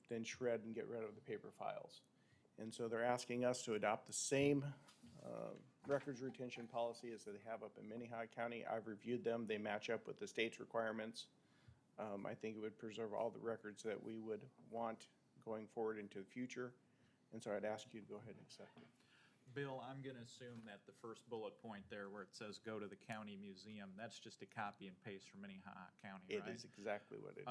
then shred and get rid of the paper files. And so they're asking us to adopt the same records retention policy as they have up in Minnehaha County. I've reviewed them. They match up with the state's requirements. I think it would preserve all the records that we would want going forward into the future. And so I'd ask you to go ahead and accept it. Bill, I'm going to assume that the first bullet point there where it says go to the county museum, that's just a copy and paste from Minnehaha County, It right? is exactly what it is.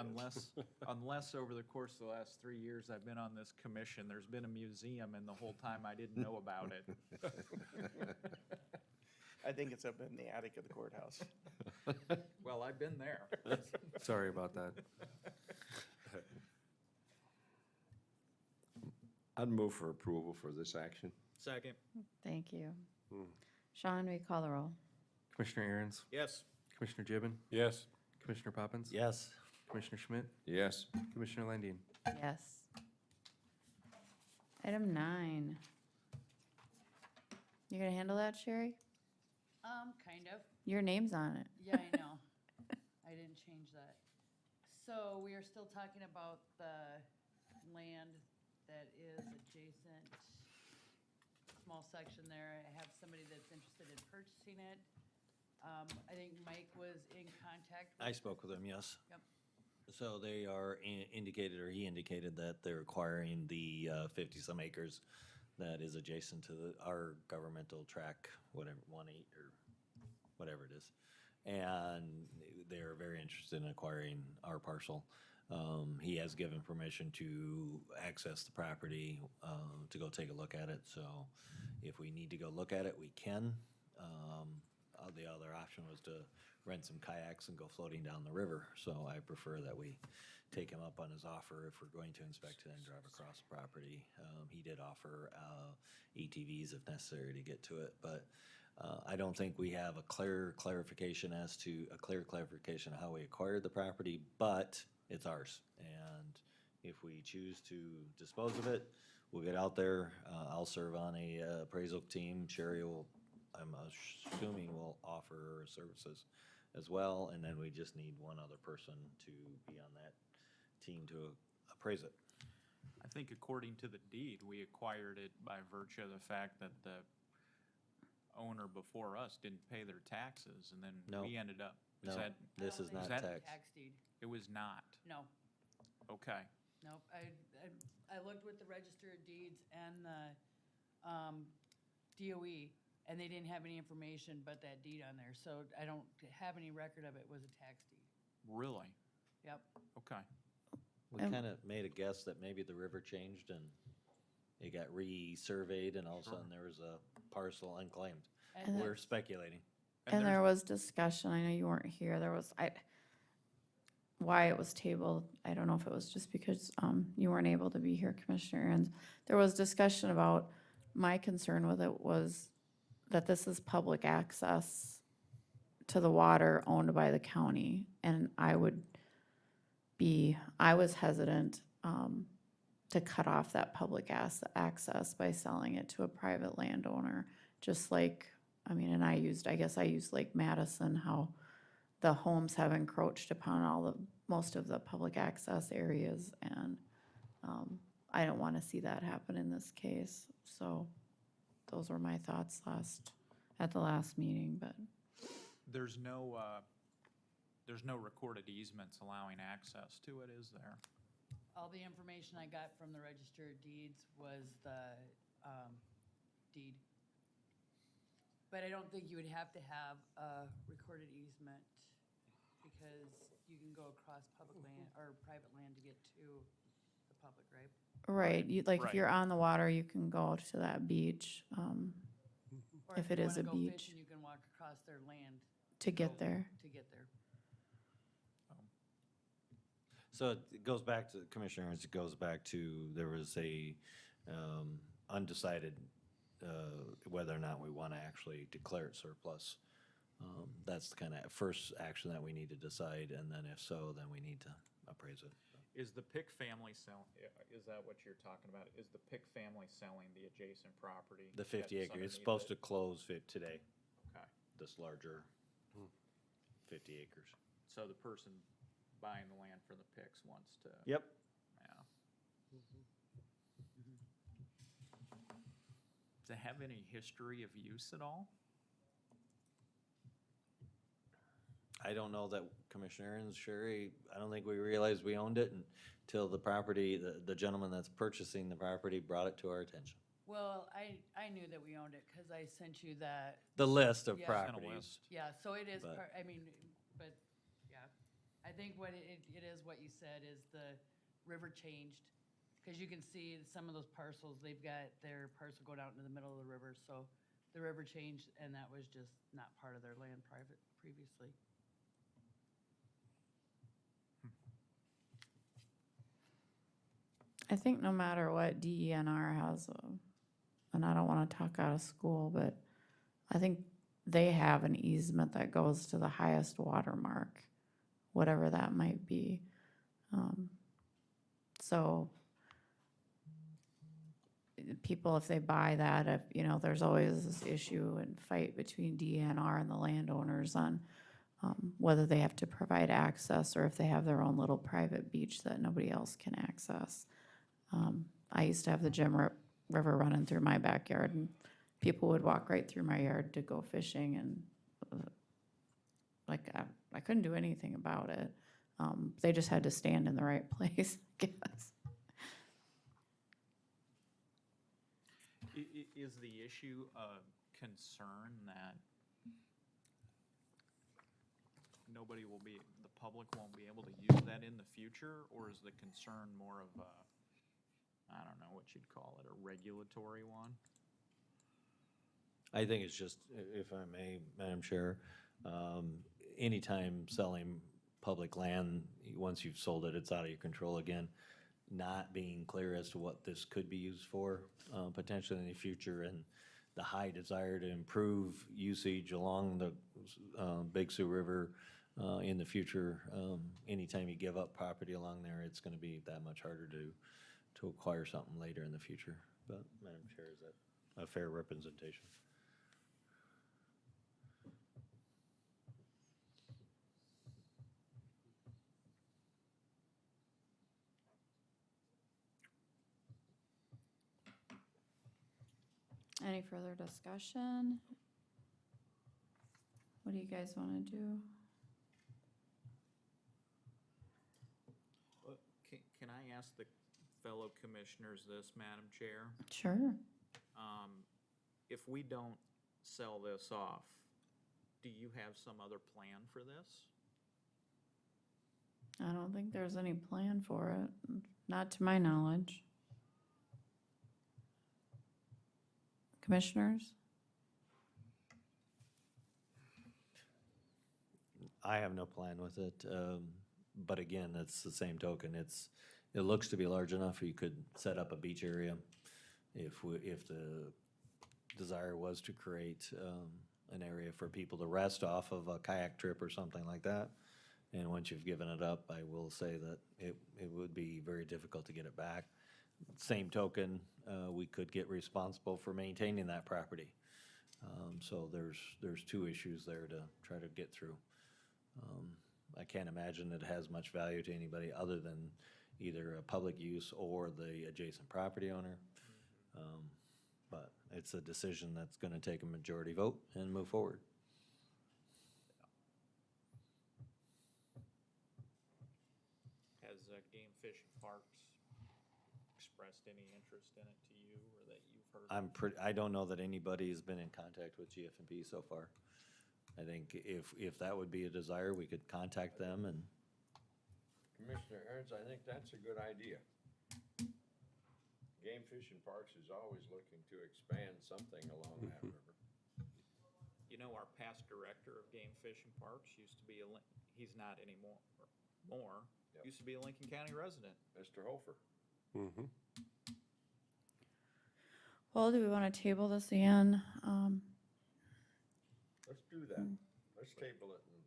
Unless over the course of the last 3 years I've been on this commission, there's been a museum and the whole time I didn't know about it. I think it's up in the attic of the courthouse. Well, I've been there. Sorry about that. I'd move for approval for this action. Second. Thank you. Sean, will you call the roll? Commissioner Aaron's, Yes. Commissioner Gibbon, Yes. Commissioner Poppins? Yes. Commissioner Schmidt? Yes. Commissioner Landine? Yes. Item 9. You gonna handle that, Sherry? Kind of. Your name's on it. Yeah, I know. I didn't change that. So we are still talking about the land that is adjacent, small section there. I have somebody that's interested in purchasing it. I think Mike was in contact with. I spoke with him, yes. Yep. So they are indicated, or he indicated that they're acquiring the 50-some acres that is adjacent to our governmental track, whatever, 1/8 or whatever it is. And they're very interested in acquiring our parcel. He has given permission to access the property, to go take a look at it. So if we need to go look at it, we can. The other option was to rent some kayaks and go floating down the river. So I prefer that we take him up on his offer if we're going to inspect it and drive across the property. He did offer ATVs if necessary to get to it, but I don't think we have a clear clarification of how we acquired the property, but it's ours. And if we choose to dispose of it, we'll get out there. I'll serve on a appraisal team. Sherry will, I'm assuming, will offer her services as well, and then we just need one other person to be on that team to appraise it. I think according to the deed, we acquired it by virtue of the fact that the owner before us didn't pay their taxes, and then No. we ended up. No, this is not that- tax. Tax deed. It was not. No, Okay. nope. I looked with the Register of Deeds and the DOE, and they didn't have any information but that deed on there. So I don't have any record of it was a tax deed. Really? Yep. Okay. We kind of made a guess that maybe the river changed and it got resurveyed, and all of a sudden there was a parcel unclaimed. And We're speculating. And there was discussion, I know you weren't here, there was, why it was tabled, I don't know if it was just because you weren't able to be here, Commissioner Aaron's. There was discussion about, my concern with it was that this is public access to the water owned by the county, and I was hesitant to cut off that public access by selling it to a private landowner, just like, I guess I used Lake Madison, how the homes have encroached upon most of the public access areas, and I don't want to see that happen in this case. So those were my thoughts at the last meeting, but. There's no recorded easements allowing access to it, is there? All the information I got from the Register of Deeds was the deed. But I don't think you would have to have a recorded easement because you can go across public land or private land to get to the public, right? Right, if Right. you're on the water, you can go to that beach, Or if it you is a wanna go beach, fishing, you can walk across their land. to get there. To get there. So it goes back to, Commissioners, it goes back to, there was a undecided whether or not we want to actually declare it surplus. That's the kind of first action that we need to decide, and then if so, then we need to appraise it. Is the Pick family is that what you're talking about? Is the Pick family selling the adjacent property? The 50 that's acre, it's underneath supposed to it? close today, Okay, this larger 50 acres. so the person buying the land for the Picks wants to. Yep. Yeah. Does it have any history of use at all? I don't know that Commissioner Aaron's, Sherry, I don't think we realized we owned it until the property, the gentleman that's purchasing the property brought it to our attention. Well, I knew that we owned it because I sent you that. The list of Yeah. properties. Yeah, so it is, But- but, yeah. I think what it is, what you said, is the river changed. Because you can see some of those parcels, they've got their parcel go down into the middle of the river. So the river changed, and that was just not part of their land previously. I think no matter what, DENR has, and I don't want to talk out of school, but I think they have an easement that goes to the highest water mark whatever that might be. So people, if they buy that, if, you know, there's always this issue and fight between DNR and the landowners on whether they have to provide access or if they have their own little private beach that nobody else can access. I used to have the River running through my backyard, and people would walk right through my yard to go fishing, and I couldn't do anything about it. They just had to stand in the right place, I guess. Is the issue a concern that the public won't be able to use that in the future? Or is the concern more of a, I don't know what you'd call it, a regulatory one? I think it's just, if I may, Madam Chair, anytime selling public land, once you've sold it, it's out of your control again. Not being clear as to what this could be used for, potentially in the future, and the high desire to improve usage along the Big Sioux River in the future. Anytime you give up property along there, it's gonna be that much harder to acquire something later in the future. But, Madam Chair, is that a fair representation? Any further discussion? What do you guys want to do? Can I ask the fellow commissioners this, Madam Chair? Sure. If we don't sell this off, do you have some other plan for this? I don't think there's any plan for it, not to my knowledge. Commissioners? I have no plan with it, but again, it's the same token. It looks to be large enough you could set up a beach area if the desire was to create an area for people to rest off of a kayak trip or something like that. And once you've given it up, I will say that it would be very difficult to get it back. Same token, we could get responsible for maintaining that property. So there's two issues there to try to get through. I can't imagine it has much value to anybody other than either a public use or the adjacent property owner. But it's a decision that's gonna take a majority vote and move forward. Has Game Fish and Parks expressed any interest in it to you, or that you've heard? I don't know that anybody has been in contact with GF&P so far. I think if that would be a desire, we could contact them and. Commissioner Ernst, I think that's a good idea. Game Fish and Parks is always looking to expand something along that river. You know, our past director of Game Fish and Parks used to be he's not anymore, Yep. Used to be a Lincoln County resident. Mr. Hofer. Mm-hmm. Well, do we want to table this again? Let's do that. Let's table it and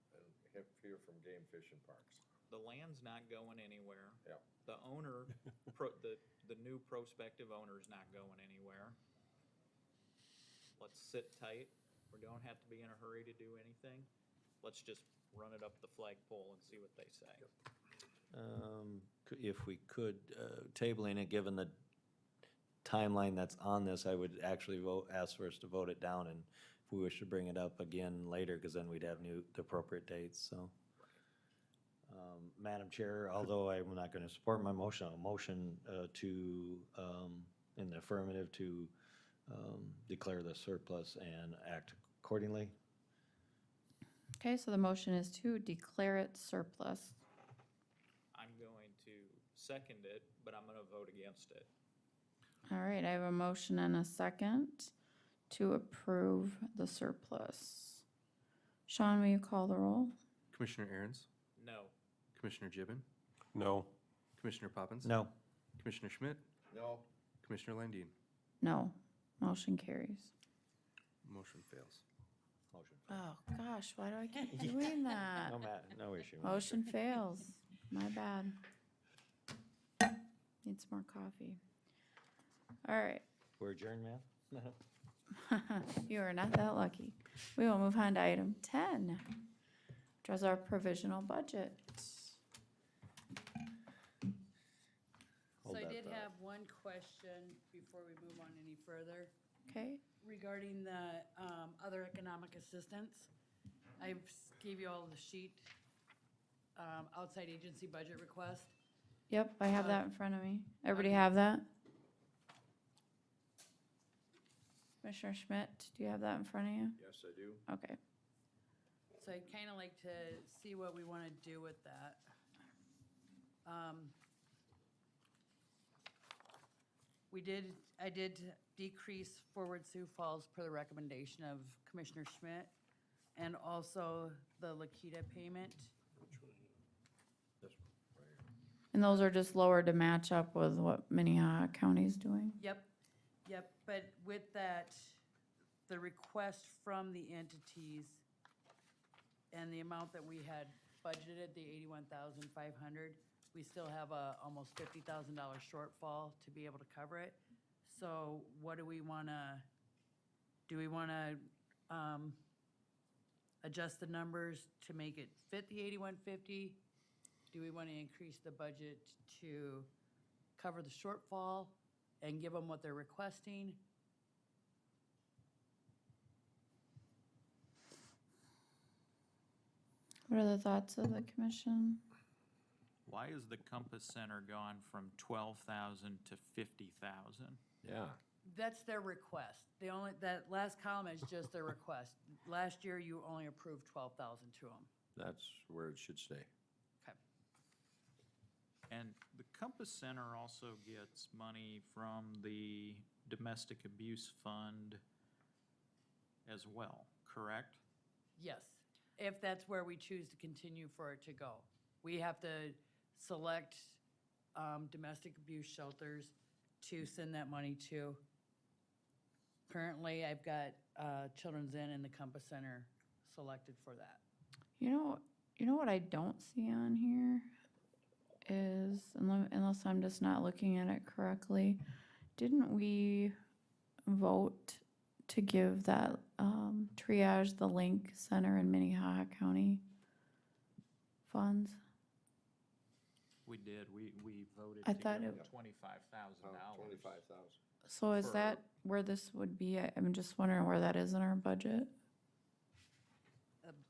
hear from Game Fish and Parks. The land's not going anywhere. Yeah. The owner, the new prospective owner's not going anywhere. Let's sit tight. We don't have to be in a hurry to do anything. Let's just run it up the flagpole and see what they say. If we could, tabling it, given the timeline that's on this, I would actually ask for us to vote it down, and if we wish to bring it up again later, because then we'd have the appropriate dates, so. Madam Chair, although I'm not gonna support my motion, a motion to, in the affirmative, to declare the surplus and act accordingly. Okay, so the motion is to declare it surplus. I'm going to second it, but I'm going to vote against it. All right, I have a motion and a second to approve the surplus. Sean, will you call the roll? Commissioner Aaron's, No. Commissioner Gibbon, No. Commissioner Poppins. No. Commissioner Schmidt, No. Commissioner Landine. No. Motion carries. Motion fails. Motion. Oh, gosh, why do I keep doing that? No issue. Motion fails. My bad. Need some more coffee. All right. We're adjourned, ma'am? You are not that lucky. We will move on to item 10, which is our provisional budget. So I did have one question before we move on any further Okay, regarding the other economic assistance. I gave you all the sheet, outside agency budget request. yep, I have that in front of me. Everybody have that? Commissioner Schmidt, do you have that in front of you? Yes, I do. Okay. So I'd kind of like to see what we want to do with that. I did decrease Forward Sioux Falls per the recommendation of Commissioner Schmidt, and also the Lakita payment. And those are just lower to match up with what Minnehaha County's doing? Yep, but with that, the request from the entities and the amount that we had budgeted, the 81,500, we still have a almost $50,000 shortfall to be able to cover it. So what do we wanna adjust the numbers to make it fit the 8150? Do we wanna increase the budget to cover the shortfall and give them what they're requesting? What are the thoughts of the commission? Why is the Compass Center gone from 12,000 to 50,000? Yeah, That's their request. That last column is just their request. Last year, you only approved 12,000 to them. that's where it should stay. Okay. And the Compass Center also gets money from the Domestic Abuse Fund as well, correct? Yes, if that's where we choose to continue for it to go. We have to select domestic abuse shelters to send that money to. Currently, I've got Children's Inn and the Compass Center selected for that. You know what I don't see on here is, unless I'm just not looking at it correctly, didn't we vote to give that triage, the Link Center in Minnehaha County funds? We did, we voted I to thought give it- them $25,000. 25,000. So is that where this would be? I'm just wondering where that is in our budget.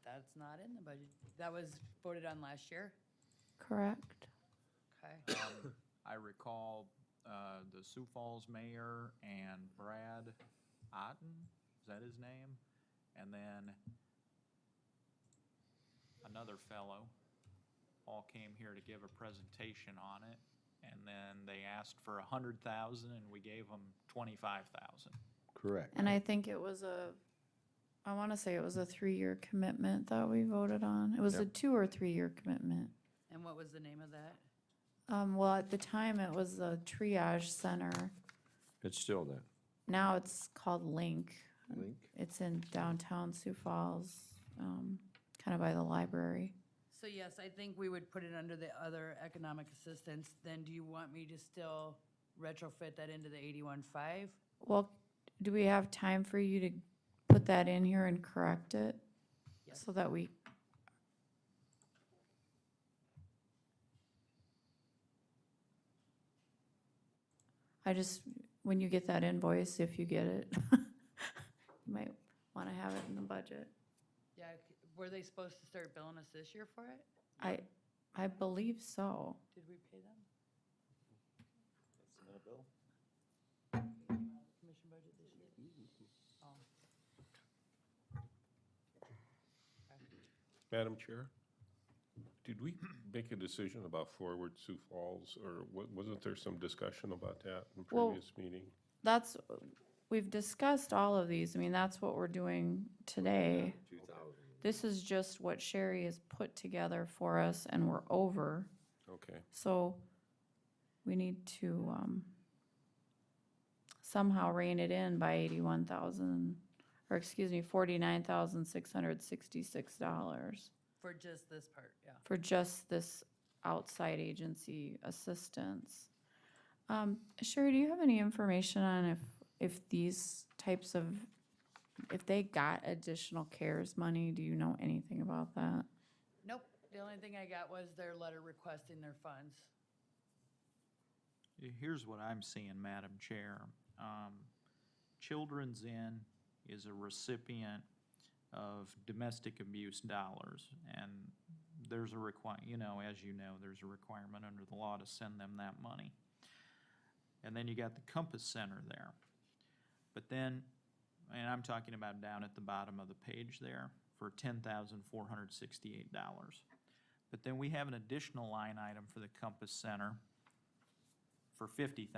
That's not in the budget. That was voted on last year? Correct. Okay. I recall the Sioux Falls mayor and Brad Otten, is that his name? And then another fellow all came here to give a presentation on it. And then they asked for 100,000 and we gave them 25,000. Correct. And I think it was I want to say it was a 3-year commitment that we voted on. It was a Yep. 2 or 3-year commitment. And what was the name of that? Well, at the time, it was the triage center. It's still that. Now it's called Link. Link? It's in downtown Sioux Falls, kind of by the library. So yes, I think we would put it under the other economic assistance. Then do you want me to still retrofit that into the 81.5? Well, do we have time for you to put that in here and correct it? Yes. So that we, when you get that invoice, if you get it, you might want to have it in the budget. Yeah, were they supposed to start billing us this year for it? I believe so. Did we pay them? Submit a bill? Commission budget this year? Oh. Madam Chair, did we make a decision about Forward Sioux Falls, or wasn't there some discussion about that in Well, previous meeting? We've discussed all of these. I mean, that's what we're doing today. 2,000. This is just what Sherry has put together for us and we're over. Okay, So we need to somehow rein it in by 81,000. or excuse me, $49,666 For just this part, yeah. for just this outside agency assistance. Sherry, do you have any information on if these types of, if they got additional CARES money? Do you know anything about that? Nope, the only thing I got was their letter requesting their funds. Here's what I'm seeing, Madam Chair. Children's Inn is a recipient of domestic abuse dollars, and there's a as you know, there's a requirement under the law to send them that money. And then you got the Compass Center there. But then, and I'm talking about down at the bottom of the page there, for $10,468. But then we have an additional line item for the Compass Center for $50,000.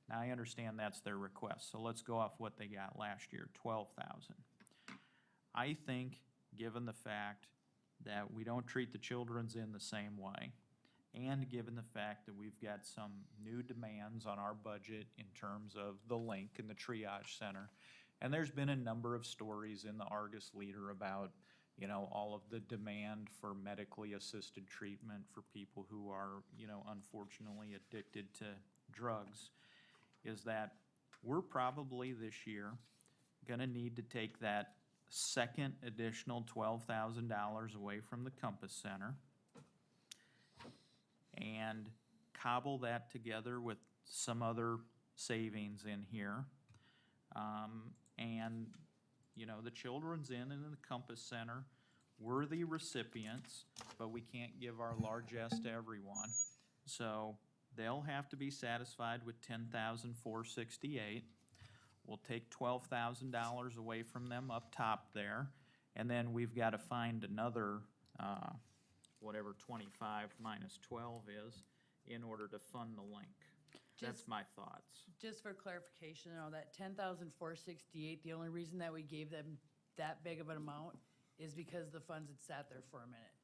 Now, I understand that's their request, so let's go off what they got last year, $12,000. I think, given the fact that we don't treat the Children's Inn the same way, and given the fact that we've got some new demands on our budget in terms of the link and the triage center, and there's been a number of stories in the Argus Leader about, all of the demand for medically assisted treatment for people who are, unfortunately addicted to drugs, is that we're probably this year gonna need to take that second additional $12,000 away from the Compass Center and cobble that together with some other savings in here. And, the Children's Inn and the Compass Center, worthy recipients, but we can't give our largesse to everyone. So they'll have to be satisfied with $10,468. We'll take $12,000 away from them up top there, and then we've got to find another, whatever 25 minus 12 is, in order to fund the link. That's my thoughts. Just for clarification, that $10,468, the only reason that we gave them that big of an amount is because the funds had sat there for a minute.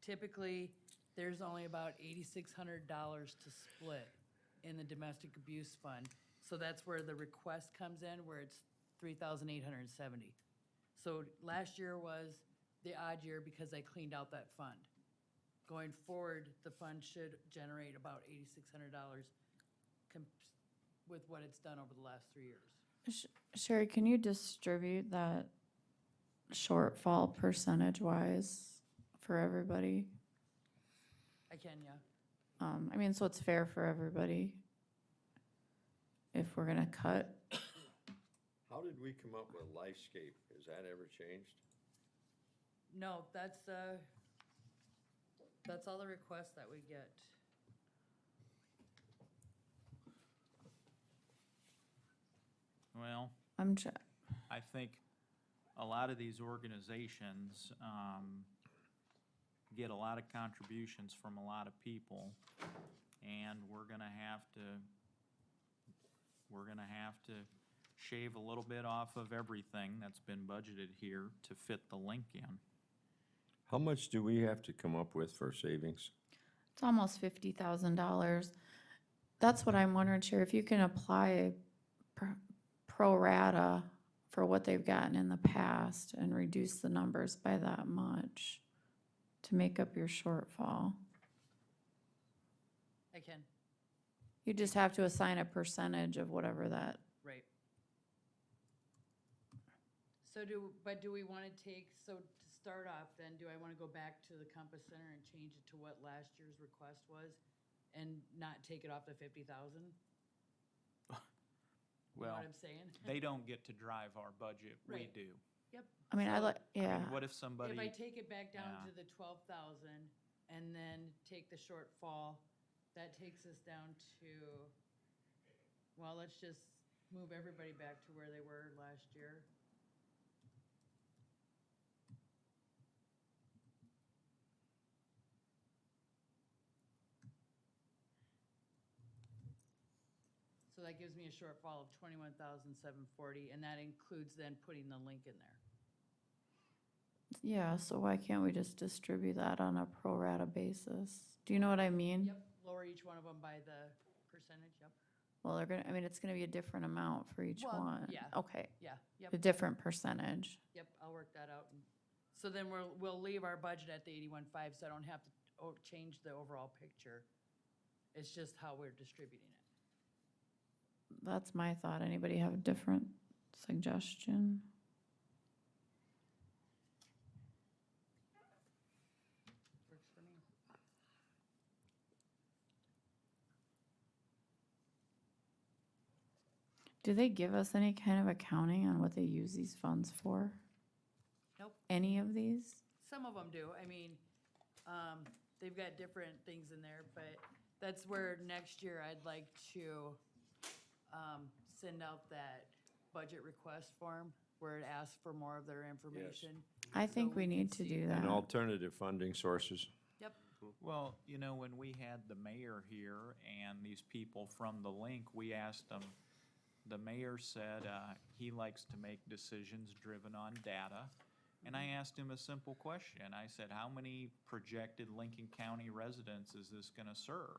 Typically, there's only about $8,600 to split in the domestic abuse fund. So that's where the request comes in, where it's $3,870. So last year was the odd year because I cleaned out that fund. Going forward, the fund should generate about $8,600 with what it's done over the last 3 years. Sherry, can you distribute that shortfall percentage-wise for everybody? I can, yeah. So it's fair for everybody if we're gonna cut. How did we come up with Lifescape? Has that ever changed? No, that's all the requests that we get. Well, I think a lot of these organizations get a lot of contributions from a lot of people, and we're gonna have to shave a little bit off of everything that's been budgeted here to fit the link in. How much do we have to come up with for savings? It's almost $50,000. That's what I'm wondering, Chair, if you can apply pro rata for what they've gotten in the past and reduce the numbers by that much to make up your shortfall. I can, You just have to assign a percentage of whatever that. right. So do we want to to start off then, do I want to go back to the Compass Center and change it to what last year's request was and not take it off the 50,000? You know Well, what I'm saying? they don't get to drive our budget, we Right. do. Yep. Yeah. What if somebody? If I take it back down Yeah. to the 12,000 and then take the shortfall, that takes us down to, well, let's just move everybody back to where they were last year. So that gives me a shortfall of 21,740, and that includes then putting the link in there. Yeah, so why can't we just distribute that on a pro rata basis? Do you know what I mean? Yep, lower each one of them by the percentage, yep. Well, they're gonna, I mean, it's gonna be a different amount for each Well, one. yeah. Okay, Yeah, yep, a different percentage. yep, I'll work that out. So then we'll leave our budget at the 81.5, so I don't have to change the overall picture. It's just how we're distributing it. That's my thought. Anybody have a different suggestion? Works for me. Do they give us any kind of accounting on what they use these funds for? Nope. Any of these? Some of them do. I mean, they've got different things in there, but that's where next year I'd like to send out that budget request form where it asks for more of their information. I think So we we need can to see. do And that. alternative funding sources. Yep. Well, you know, when we had the mayor here and these people from the link, we asked them, the mayor said he likes to make decisions driven on data. And I asked him a simple question. I said, how many projected Lincoln County residents is this gonna serve?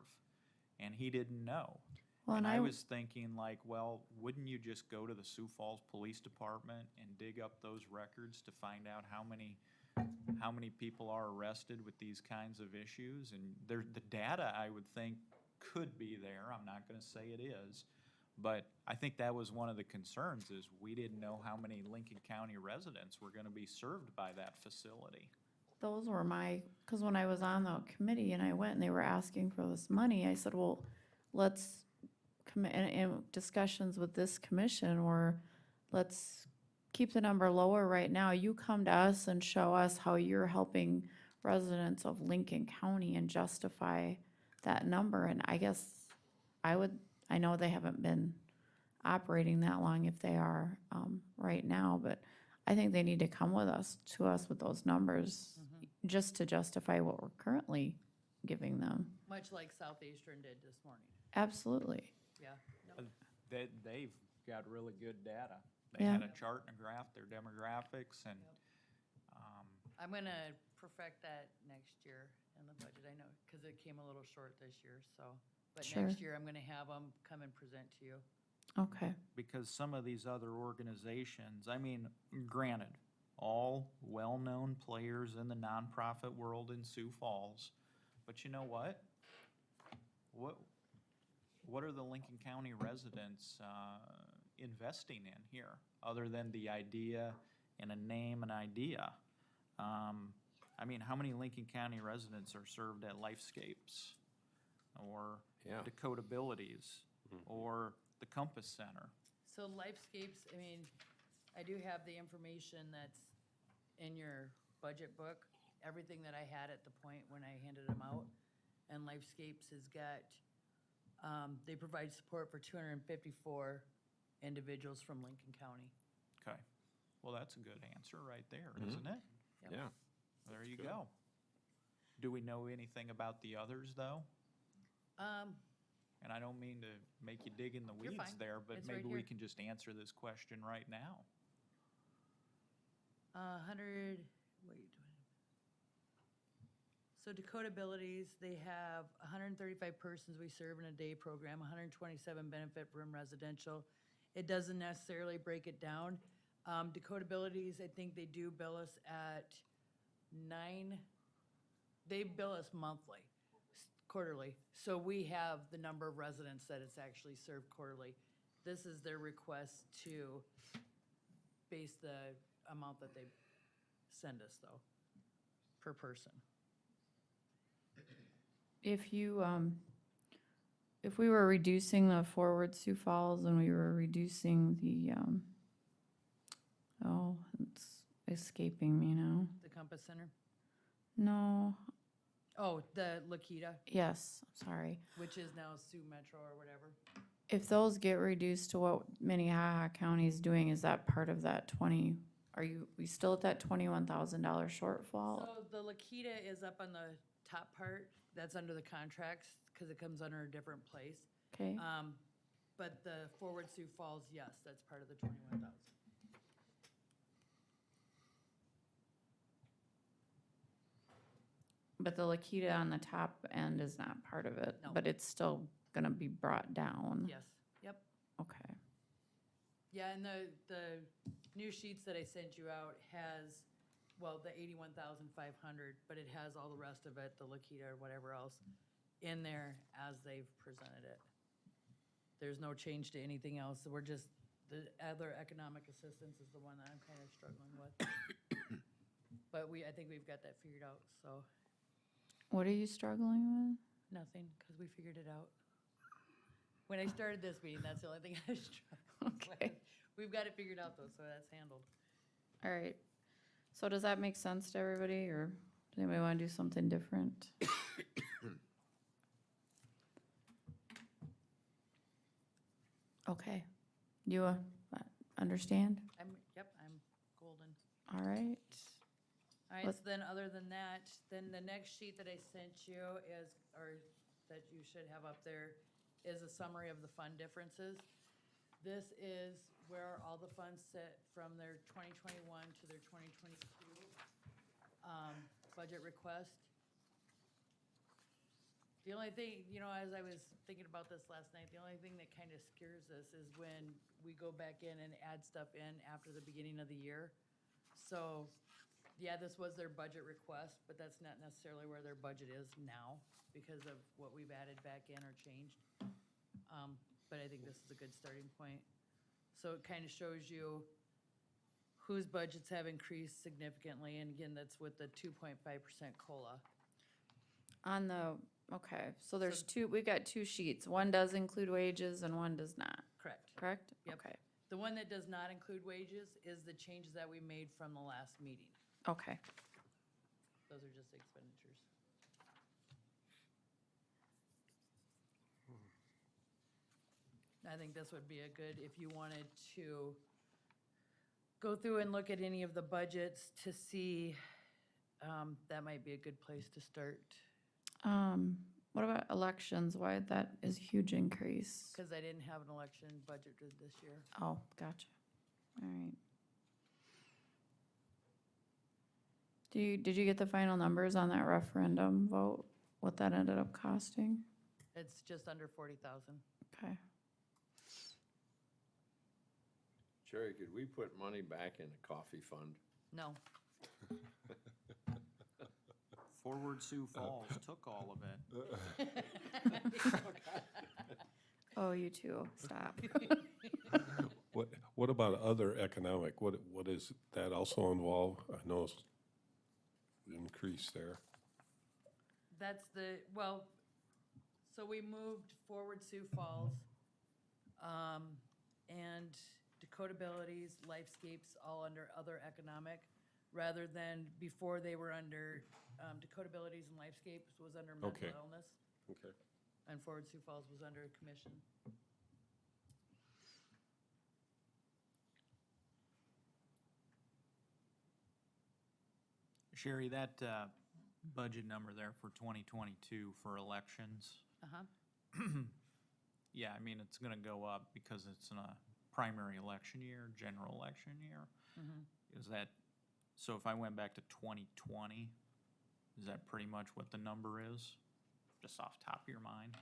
And he didn't know. Well, And and I I, was thinking like, well, wouldn't you just go to the Sioux Falls Police Department and dig up those records to find out how many people are arrested with these kinds of issues? And the data, I would think, could be there. I'm not gonna say it is. But I think that was one of the concerns, is we didn't know how many Lincoln County residents were gonna be served by that facility. those were because when I was on the committee and I went and they were asking for this money, I said, well, let's in discussions with this commission, or let's keep the number lower right now. You come to us and show us how you're helping residents of Lincoln County and justify that number. And I guess I know they haven't been operating that long if they are right now, but I think they need to come to us with those numbers just to justify what we're currently giving them. Much like Southeastern did this morning. Absolutely. Yeah. They've got really good data. They Yeah. had a chart and a graph, their demographics, and, I'm gonna perfect that next year in the budget, I know, because it came a little short this year, so. But Sure. next year, I'm gonna have them come and present to you. Okay. because some of these other organizations, I mean, granted, all well-known players in the nonprofit world in Sioux Falls, but you know what? What are the Lincoln County residents investing in here, other than the idea and a name and idea? I mean, how many Lincoln County residents are served at Lifescapes, or Yeah. Dakota Abilities, or the Compass Center? So Lifescapes, I mean, I do have the information that's in your budget book, everything that I had at the point when I handed them out. And Lifescapes has got, they provide support for 254 individuals from Lincoln County. Okay, well, that's a good answer right there, isn't it? Yep. Yeah. There you go. Do we know anything about the others, though? And I don't mean to make you dig in the You're weeds fine. there, but It's right maybe we here. can just answer this question right now. 100, wait. So Dakota Abilities, they have 135 persons we serve in a day program, 127 benefit from residential. It doesn't necessarily break it down. Dakota Abilities, I think they do bill us at 9, they bill us monthly, quarterly. So we have the number of residents that it's actually served quarterly. This is their request to base the amount that they send us, though, per person. If you, if we were reducing the Forward Sioux Falls and we were reducing the, it's escaping me now. The Compass Center? No, Oh, the Lakita, yes, sorry. which is now Sioux Metro or whatever. If those get reduced to what Minnehaha County is doing, is that part of that we still at that $21,000 shortfall? So the Lakita is up on the top part, that's under the contracts, because it comes under a different place. Okay, But the Forward Sioux Falls, yes, that's part of the 21,000. but the Lakita on the top end is not part of it, No. but it's still gonna be brought down. Yes. Yeah, and the new sheets that I sent you out has, well, the 81,500, but it has all the rest of it, the Lakita or whatever else, in there as they've presented it. There's no change to anything else. We're just, the other economic assistance is the one that I'm kind of struggling with. But I think we've got that figured out, so What are you struggling nothing, because we figured it out. When I started this meeting, that's the only thing I struggled with. Okay. We've got it figured out though, so that's handled. with? All right. So does that make sense to everybody, or does anybody want to do something different? Okay. You understand? Yep, I'm golden. All right. All right, Let's- so then other than that, then the next sheet that I sent you is, or that you should have up there, is a summary of the fund differences. This is where all the funds sit from their 2021 to their 2022 budget request. The only thing, as I was thinking about this last night, the only thing that kind of scares us is when we go back in and add stuff in after the beginning of the year. So, yeah, this was their budget request, but that's not necessarily where their budget is now because of what we've added back in or changed. But I think this is a good starting point. So it kind of shows you whose budgets have increased significantly, and again, that's with the 2.5% COLA. Okay, so there's we've got two sheets. One does include wages and one does not, Correct. correct? Yep. Okay, The one that does not include wages is the changes that we made from the last meeting. okay. Those are just expenditures. I think this would be a good, if you wanted to go through and look at any of the budgets to see, that might be a good place to start. What about elections? Why that is a huge increase? Because I didn't have an election budgeted this year. Oh, gotcha. All right. Did you get the final numbers on that referendum vote? What that ended up costing? It's just under 40,000. Okay. Jerry, could we put money back in the coffee fund? No. Forward Sioux Falls took all of it. Oh, you too. Stop. What about other economic? What is that also involved? I know it's increase there. That's so we moved Forward Sioux Falls, and Dakota Abilities, Lifescapes, all under other economic, rather than before they were under, Dakota Abilities and Lifescapes was under mental Okay. illness, Okay. and Forward Sioux Falls was under commission. Sherry, that budget number there for 2022 for elections, Uh-huh. yeah, I mean, it's gonna go up because it's in a primary election year, general election year. Is that, so if I went back to 2020, is that pretty much what the number is? Just off the top of your mind?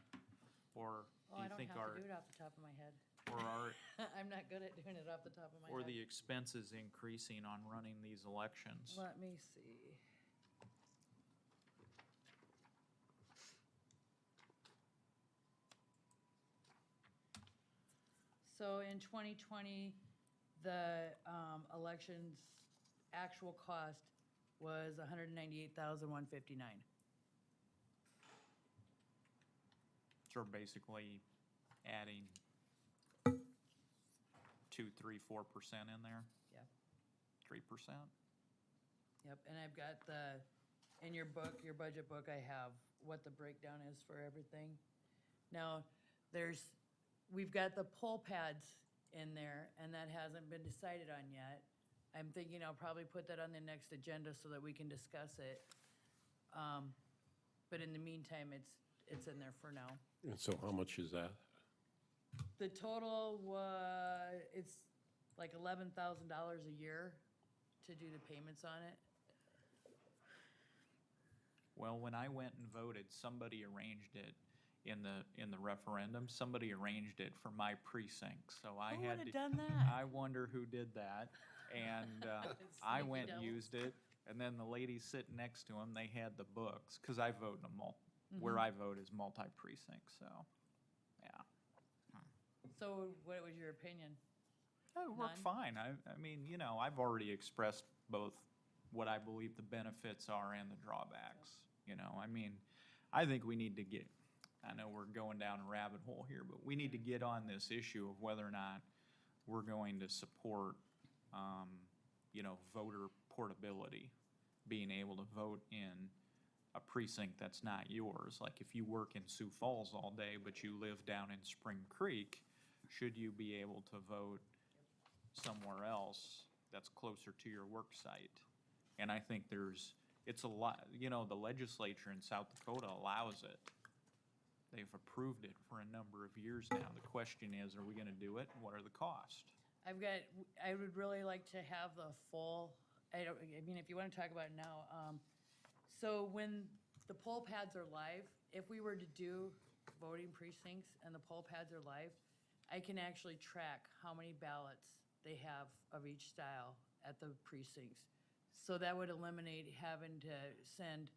Or Oh, do I you don't think have to do it off the top of my head. or I'm not good at doing it off the top of my or head. the expenses increasing on running these elections? Let me see. So in 2020, the elections actual cost was $198,159. So we're basically adding 2, 3, 4% in there? Yep. 3%? Yep, and I've got in your book, your budget book, I have what the breakdown is for everything. Now, we've got the poll pads in there, and that hasn't been decided on yet. I'm thinking I'll probably put that on the next agenda so that we can discuss it. But in the meantime, it's in there for now. And so how much is that? The total it's like $11,000 a year to do the payments on it. Well, when I went and voted, somebody arranged it in the referendum. Somebody arranged it for my precinct, so I Who had would've to. done that? I wonder who did that, and I Sneaky went and devils. used it, and then the lady sitting next to him, they had the books, because I vote in where Mm-hmm. I vote is multi-precinct, so, yeah. So what was your opinion? It worked None? fine. I mean, I've already expressed both what I believe the benefits are and the drawbacks, I mean, I think we need to get, I know we're going down a rabbit hole here, but we need to get on this issue of whether or not we're going to support, voter portability, being able to vote in a precinct that's not yours. Like if you work in Sioux Falls all day, but you live down in Spring Creek, should you be able to vote somewhere else that's closer to your work site? And I think it's a lot, the legislature in South Dakota allows it. They've approved it for a number of years now. The question is, are we gonna do it? What are the costs? I would really like to have the full, I mean, if you want to talk about it now, so when the poll pads are live, if we were to do voting precincts and the poll pads are live, I can actually track how many ballots they have of each style at the precincts. So that would eliminate having to send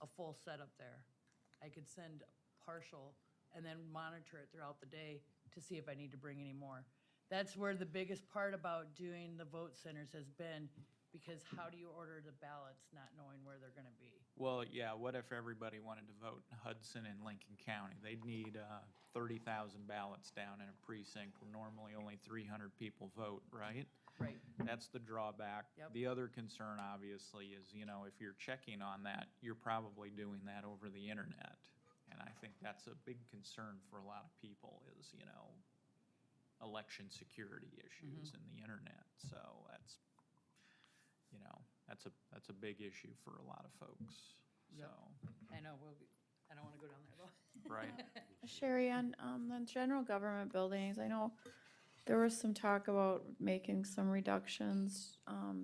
a full setup there. I could send partial and then monitor it throughout the day to see if I need to bring any more. That's where the biggest part about doing the vote centers has been, because how do you order the ballots not knowing where they're gonna be? Well, yeah, what if everybody wanted to vote in Hudson and Lincoln County? They'd need 30,000 ballots down in a precinct where normally only 300 people vote, right? Right. That's the drawback. Yep. The other concern, obviously, is, if you're checking on that, you're probably doing that over the internet. And I think that's a big concern for a lot of people is, election security issues in the internet. So that's, that's a big issue for a lot of folks, so. Yep. I know, I don't wanna go down there though. Right. Sherry, on the general government buildings, I know there was some talk about making some reductions. I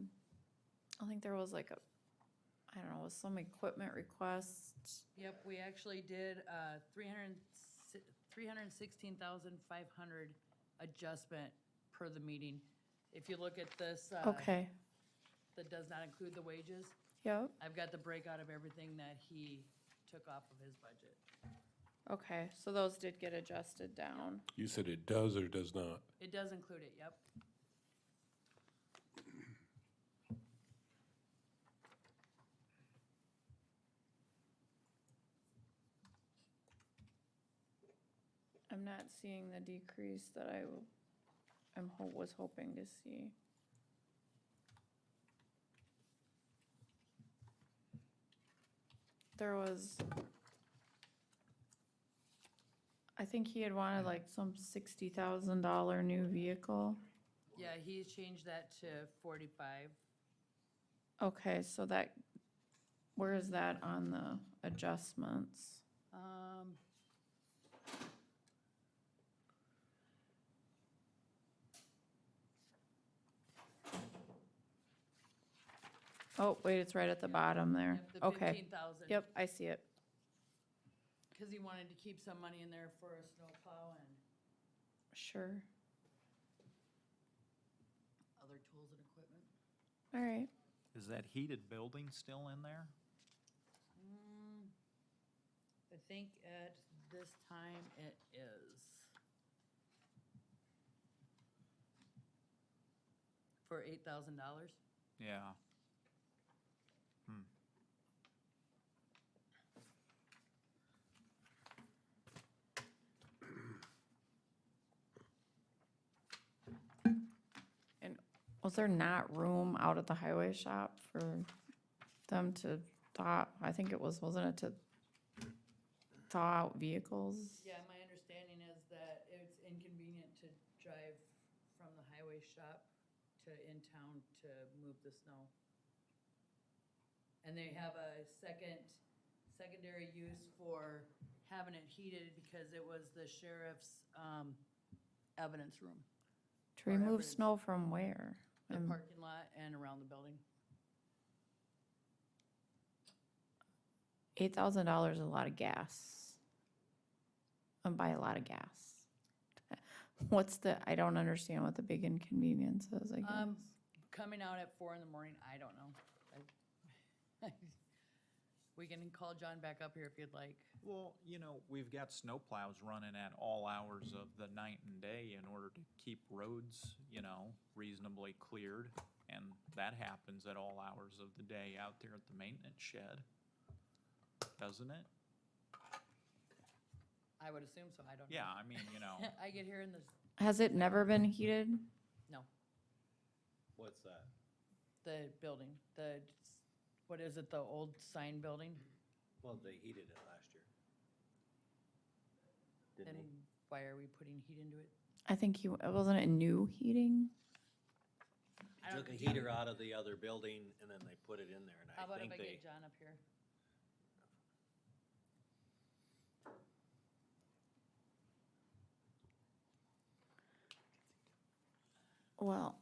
think there was like I don't know, some equipment requests. Yep, we actually did 316,500 adjustment per the meeting. If you look at this, Okay, that does not include the wages. yep, I've got the breakout of everything that he took off of his budget. okay, so those did get adjusted down. You said it does or does not? It does include it, yep. I'm not seeing the decrease that was hoping to see. There was, I think he had wanted like some $60,000 new vehicle. Yeah, he's changed that to 45. Okay, so where is that on the adjustments? Oh, wait, it's right at the bottom there. Yep, the Okay. 15,000. Yep, I see it. Because he wanted to keep some money in there for a snowplow and Sure. other tools and equipment. All right. Is that heated building still in there? I think at this time it is. For $8,000. Yeah. And was there not room out at the highway shop for them to thaw? I think it was, wasn't it to thaw out vehicles? Yeah, my understanding is that it's inconvenient to drive from the highway shop to in town to move the snow. And they have a secondary use for having it heated because it was the sheriff's, evidence room. To remove snow from where? The parking lot and around the building. $8,000 is a lot of gas. buy a lot of gas. I don't understand what the big inconvenience is, I guess. Coming out at 4 in the morning, I don't know. We can call John back up here if you'd like. Well, we've got snowplows running at all hours of the night and day in order to keep roads, reasonably cleared. And that happens at all hours of the day out there at the maintenance shed, doesn't it? I would assume so, I don't know. Yeah, I mean, I get here in the, Has it never been heated? no, What's that? the building, what is it, the old sign building? Well, they heated it last year. Then why are we putting heat into it? I think wasn't it new heating? I Took don't- a heater out of the other building and then they put it in there, and How I about if think I they, get John up here? Well,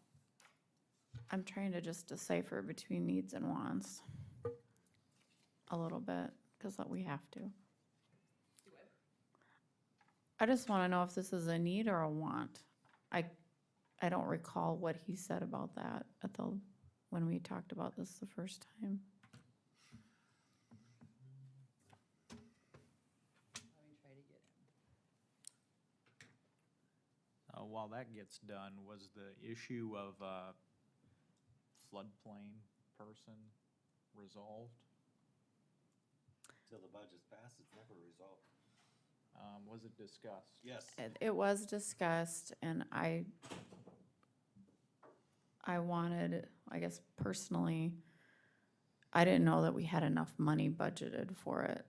I'm trying to just decipher between needs and wants a little bit, because we have to. I just want to know if this is a need or a want. I don't recall what he said about that when we talked about this the first time. Let me try to get him. while that gets done, was the issue of floodplain person resolved? till the budget's passed, it's never resolved. Was it discussed? Yes. It was discussed, and I wanted, I guess personally, I didn't know that we had enough money budgeted for it.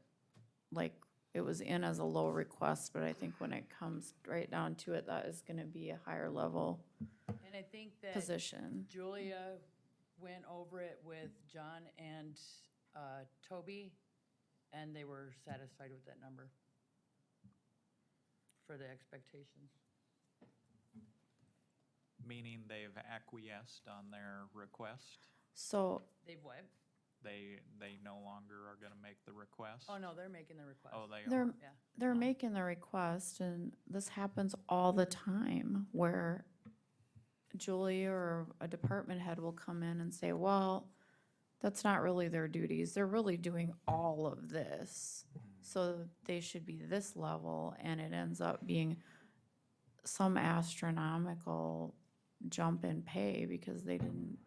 Like, it was in as a low request, but I think when it comes right down to it, that is gonna be a higher level And I think that position. Julia went over it with John and Toby, and they were satisfied with that number for the expectations. Meaning they've acquiesced on their request? So, They've what? They no longer are gonna make the request? Oh, no, they're making the request. Oh, they they're, are? Yeah. they're making the request, and this happens all the time, where Julie or a department head will come in and say, well, that's not really their duties. They're really doing all of this. So they should be this level, and it ends up being some astronomical jump in pay because they didn't.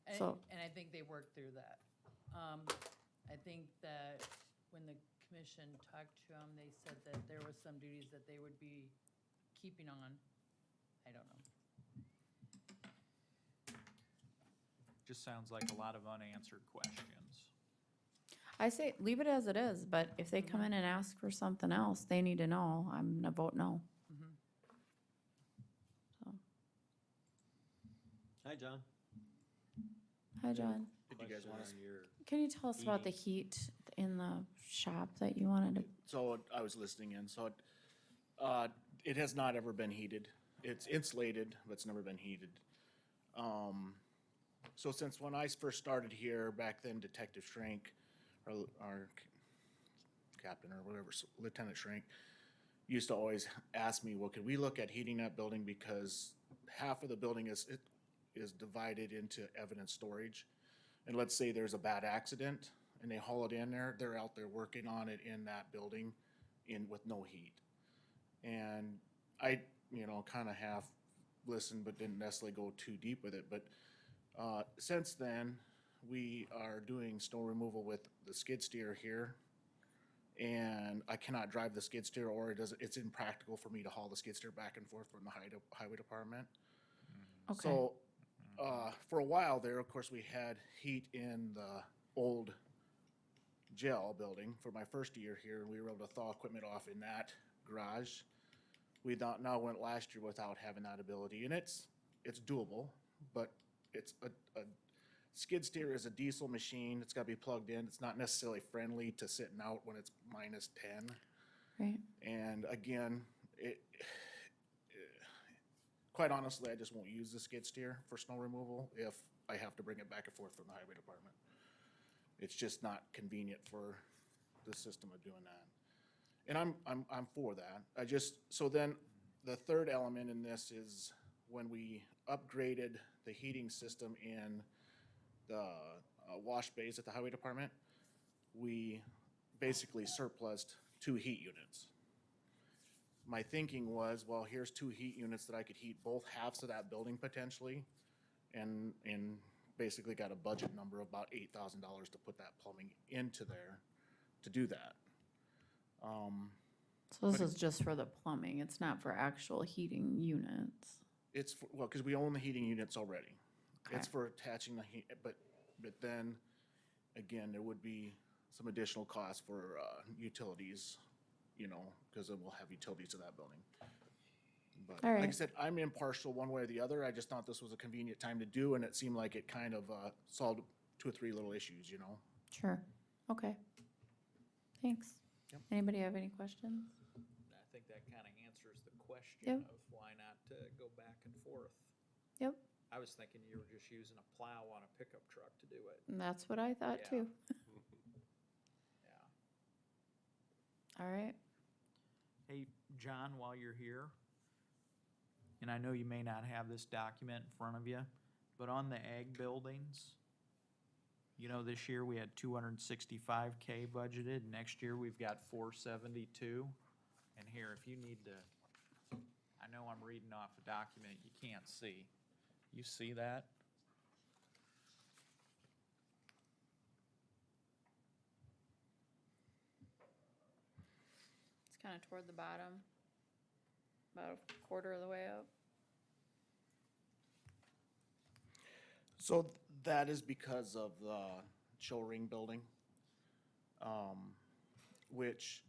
And, So- and I think they worked through that. I think that when the commission talked to them, they said that there was some duties that they would be keeping on. I don't know. Just sounds like a lot of unanswered questions. I say, leave it as it is, but if they come in and ask for something else, they need to know. I'm gonna vote no. Mhm. So, Hi, John. hi, John. Did you guys Question want us? on your- Can you tell us about the heat in the shop that you wanted to? So I was listening in, so it has not ever been heated. It's insulated, but it's never been heated. So since when I first started here, back then Detective Shrink, our captain or whatever, Lieutenant Shrink, used to always ask me, well, could we look at heating that building because half of the building is divided into evidence storage. And let's say there's a bad accident and they haul it in there, they're out there working on it in that building with no heat. And I, kind of half listened, but didn't necessarily go too deep with it. But since then, we are doing snow removal with the skid steer here. And I cannot drive the skid steer, or it's impractical for me to haul the skid steer back and forth from the highway department. Okay. So, for a while there, of course, we had heat in the old jail building for my first year here. We were able to thaw equipment off in that garage. We now went last year without having that ability, and it's doable, but it's a skid steer is a diesel machine. It's got to be plugged in. It's not necessarily friendly to sitting out when it's -10. Right. And again, quite honestly, I just won't use the skid steer for snow removal if I have to bring it back and forth from the highway department. It's just not convenient for the system of doing that. And I'm for that. I just, so then the third element in this is when we upgraded the heating system in the wash bays at the highway department, we basically surplused 2 heat units. My thinking was, well, here's 2 heat units that I could heat both halves of that building potentially, and basically got a budget number of about $8,000 to put that plumbing into there to do that. So this is just for the plumbing, it's not for actual heating units. It's, well, because we own the heating units already. It's Okay. for attaching the heat, but then, again, there would be some additional costs for utilities, you know, because we'll have utilities to that building. But All like I right. said, I'm impartial one way or the other. I just thought this was a convenient time to do, and it seemed like it kind of solved 2 or 3 little issues, you know? Sure, okay. Thanks. Yep. Anybody have any questions? I think that kind of answers the question Yep. of why not go back and forth. Yep, I was thinking you were just using a plow on a pickup truck to do it. and that's what I thought Yeah. too. Yeah. All right, Hey, John, while you're here, and I know you may not have this document in front of you, but on the ag buildings, you know, this year we had 265K budgeted. Next year we've got 472. And here, if you need to, I know I'm reading off a document you can't see. You see that? it's kind of toward the bottom, about a quarter of the way up. So that is because of the show ring building, which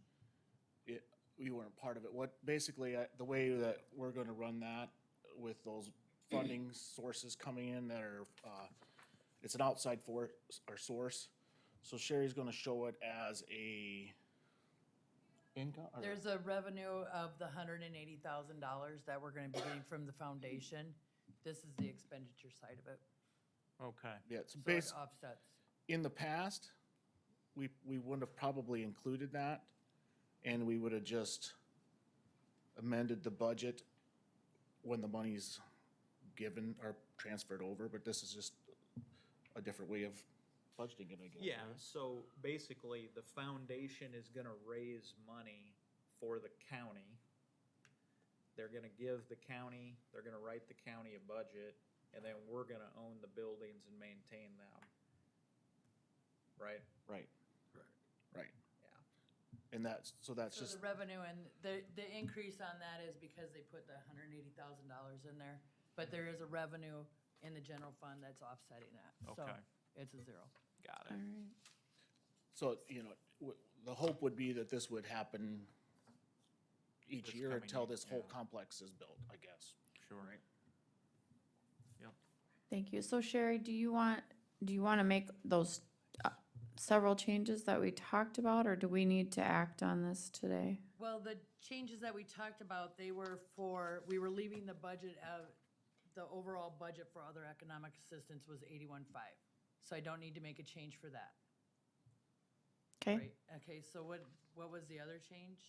we weren't part of it. What, basically, the way that we're gonna run that with those funding sources coming in that are, it's an outside source. So Sherry's gonna show it as a income? or- There's a revenue of the $180,000 that we're gonna be getting from the foundation. This is the expenditure side of it. Okay. Yeah, it's So it based, offsets. in the past, we wouldn't have probably included that, and we would have just amended the budget when the money's given or transferred over, but this is just a different way of budgeting it, I guess. Yeah, right? so basically, the foundation is gonna raise money for the county. They're gonna give the county, they're gonna write the county a budget, and then we're gonna own the buildings and maintain them. Right? Right. Right. Yeah. And that's So just, the revenue and the increase on that is because they put the $180,000 in there, but there is a revenue in the general fund that's offsetting that. So Okay. it's a zero. Got All it. right, so, you know, the hope would be that this would happen each This year coming until year, this whole yeah. complex is built, I guess. Sure. Right. Yep. thank you. So Sherry, do you want to make those several changes that we talked about, or do we need to act on this today? Well, the changes that we talked about, we were leaving the budget of, the overall budget for other economic assistance was 81.5. So I don't need to make a change for that. Okay, Right? Okay, so what was the other change?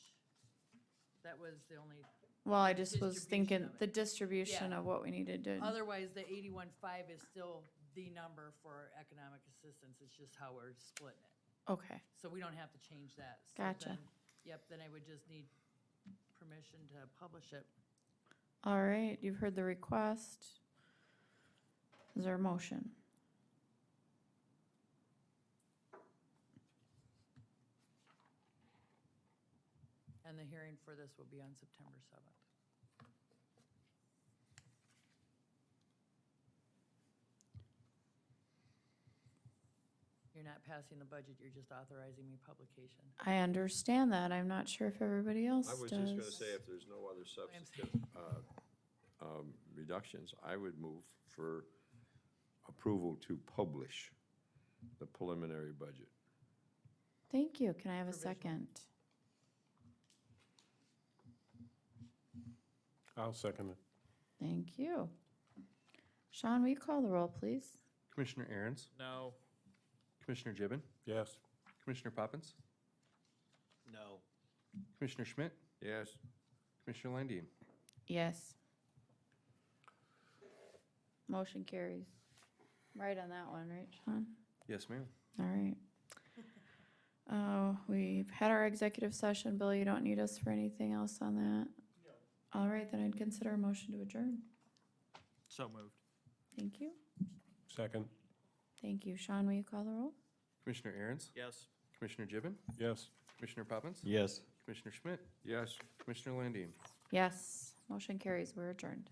That was the only, well, I just was Distribution thinking of it. the distribution Yeah. of what we needed to, otherwise, the 81.5 is still the number for economic assistance. It's just how we're splitting it. okay, So we don't have to change that. So Gotcha. then- Yep, then I would just need permission to publish it. all right, you've heard the request. Is there a motion? And the hearing for this will be on September 7th. You're not passing the budget, you're just authorizing me publication. I understand that, I'm not sure if everybody else I does. was just gonna say, if there's no other substantive reductions, I would move for approval to publish the preliminary budget. Thank you, can I have a Provisional. second? I'll second it. Thank you. Sean, will you call the roll, please? Commissioner Aaron's, No. Commissioner Gibbon, Yes. Commissioner Poppins, No. Commissioner Schmidt, Yes. Commissioner Landine. Yes. Motion carries. Right on that one, right, Sean? Yes, ma'am. All right. We've had our executive session. Bill, you don't need us for anything else on that? No. All right, then I'd consider a motion to adjourn. So moved. Thank you. Second. Thank you. Sean, will you call the roll? Commissioner Aaron's, Yes. Commissioner Gibbon, Yes. Commissioner Poppins, Yes. Commissioner Schmidt, Yes. Commissioner Landine. Yes. Motion carries. We're adjourned.